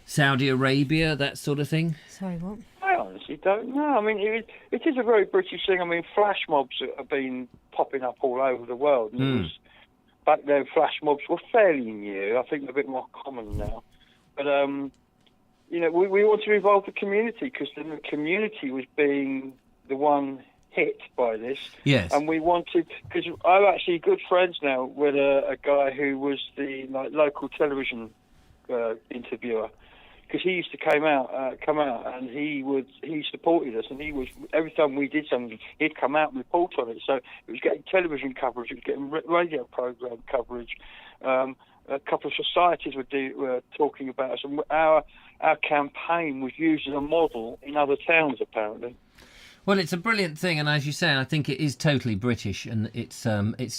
Saudi Arabia, that sort of thing? Sorry, what? I honestly don't know. I mean, it is a very British thing. I mean, flash mobs have been popping up all over the world. And it was, back then, flash mobs were fairly new. I think they're a bit more common now. But, you know, we want to involve the community because the community was being the one hit by this. Yes. And we wanted, because I'm actually good friends now with a guy who was the local television interviewer. Because he used to come out, and he supported us, and he was, every time we did something, he'd come out and report on it. So it was getting television coverage, it was getting radio program coverage. A couple of societies were talking about us, and our campaign was used as a model in other towns, apparently. Well, it's a brilliant thing, and as you say, I think it is totally British, and it's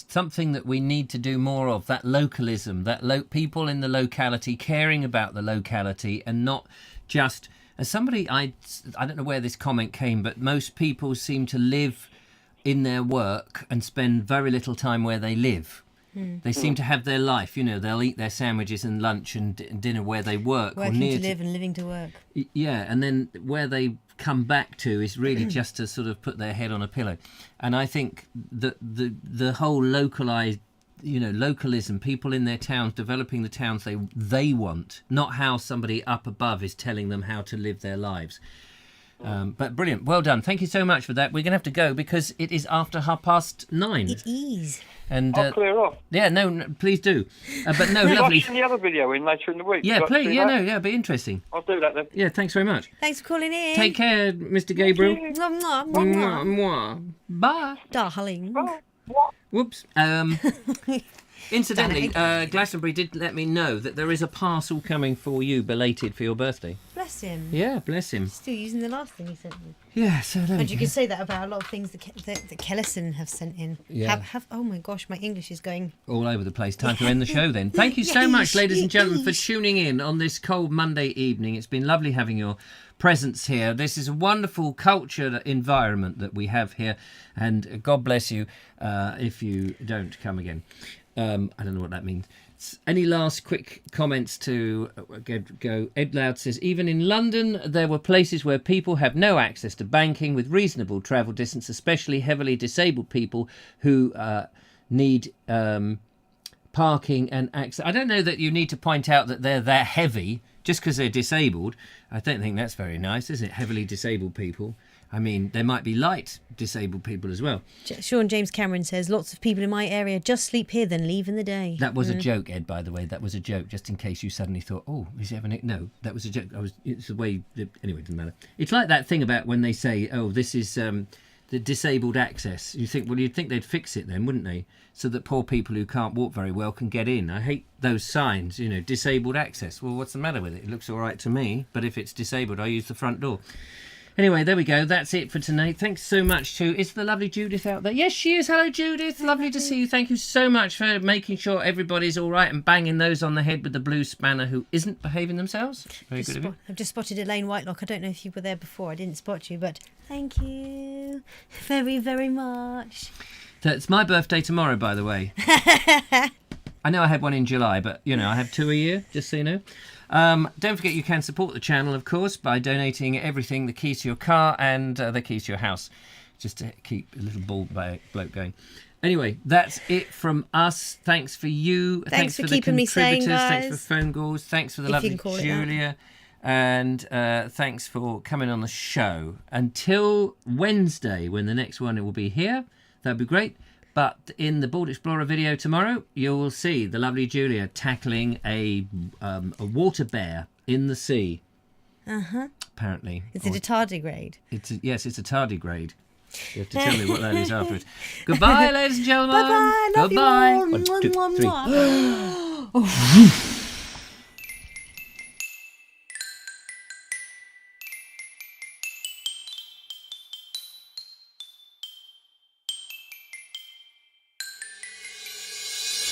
something that we need to do more of. That localism, people in the locality caring about the locality, and not just as somebody. I don't know where this comment came, but most people seem to live in their work and spend very little time where they live. They seem to have their life, you know, they'll eat their sandwiches and lunch and dinner where they work. Working to live and living to work. Yeah, and then where they come back to is really just to sort of put their head on a pillow. And I think that the whole localised, you know, localism, people in their towns, developing the towns they want, not how somebody up above is telling them how to live their lives. But brilliant. Well done. Thank you so much for that. We're going to have to go because it is after 9:30. It is. And I'll clear off. Yeah, no, please do. But no, lovely. Watching the other video in later in the week. Yeah, please. Yeah, no, yeah, it'd be interesting. I'll do that then. Yeah, thanks very much. Thanks for calling in. Take care, Mr. Gabriel. Mwah, mwah, mwah, mwah. Bye. Darling. Whoops. Incidentally, Glastonbury did let me know that there is a parcel coming for you, belated for your birthday. Bless him. Yeah, bless him. Still using the last thing he sent me. Yeah, so there And you can say that about a lot of things that Kellison have sent in. Yeah. Oh my gosh, my English is going all over the place. Time to end the show then. Thank you so much, ladies and gentlemen, for tuning in on this cold Monday evening. It's been lovely having your presence here. This is a wonderful cultured environment that we have here, and God bless you if you don't come again. I don't know what that means. Any last quick comments to go? Ed Loud says, even in London, there were places where people have no access to banking with reasonable travel distance, especially heavily disabled people who need parking and access. I don't know that you need to point out that they're that heavy just because they're disabled. I don't think that's very nice, is it? Heavily disabled people. I mean, there might be light disabled people as well. Sean James Cameron says, lots of people in my area just sleep here, then leave in the day. That was a joke, Ed, by the way. That was a joke, just in case you suddenly thought, oh, is he having it? No, that was a joke. It's the way... Anyway, it doesn't matter. It's like that thing about when they say, oh, this is the disabled access. You think, well, you'd think they'd fix it then, wouldn't they? So that poor people who can't walk very well can get in. I hate those signs, you know, disabled access. Well, what's the matter with it? It looks all right to me, but if it's disabled, I use the front door. Anyway, there we go. That's it for tonight. Thanks so much to... Is the lovely Judith out there? Yes, she is. Hello, Judith. Lovely to see you. Thank you so much for making sure everybody's all right and banging those on the head with the blue spanner who isn't behaving themselves. Very good of you. I've just spotted Elaine Whitelock. I don't know if you were there before. I didn't spot you, but thank you very, very much. It's my birthday tomorrow, by the way. I know I had one in July, but, you know, I have 2 a year, just so you know. Don't forget you can support the channel, of course, by donating everything, the keys to your car and the keys to your house, just to keep a little bald bloke going. Anyway, that's it from us. Thanks for you. Thanks for the keeping me sane, guys. Thanks for phone calls. Thanks for the lovely Julia. And thanks for coming on the show. Until Wednesday, when the next one will be here, that'd be great. But in the Board Explorer video tomorrow, you will see the lovely Julia tackling a water bear in the sea. Uh-huh. Apparently. Is it a tardigrade? Yes, it's a tardigrade. You have to tell me what that is afterwards. Goodbye, ladies and gentlemen. Bye-bye. Love Goodbye. you all. 1, 2, 3.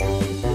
Bye.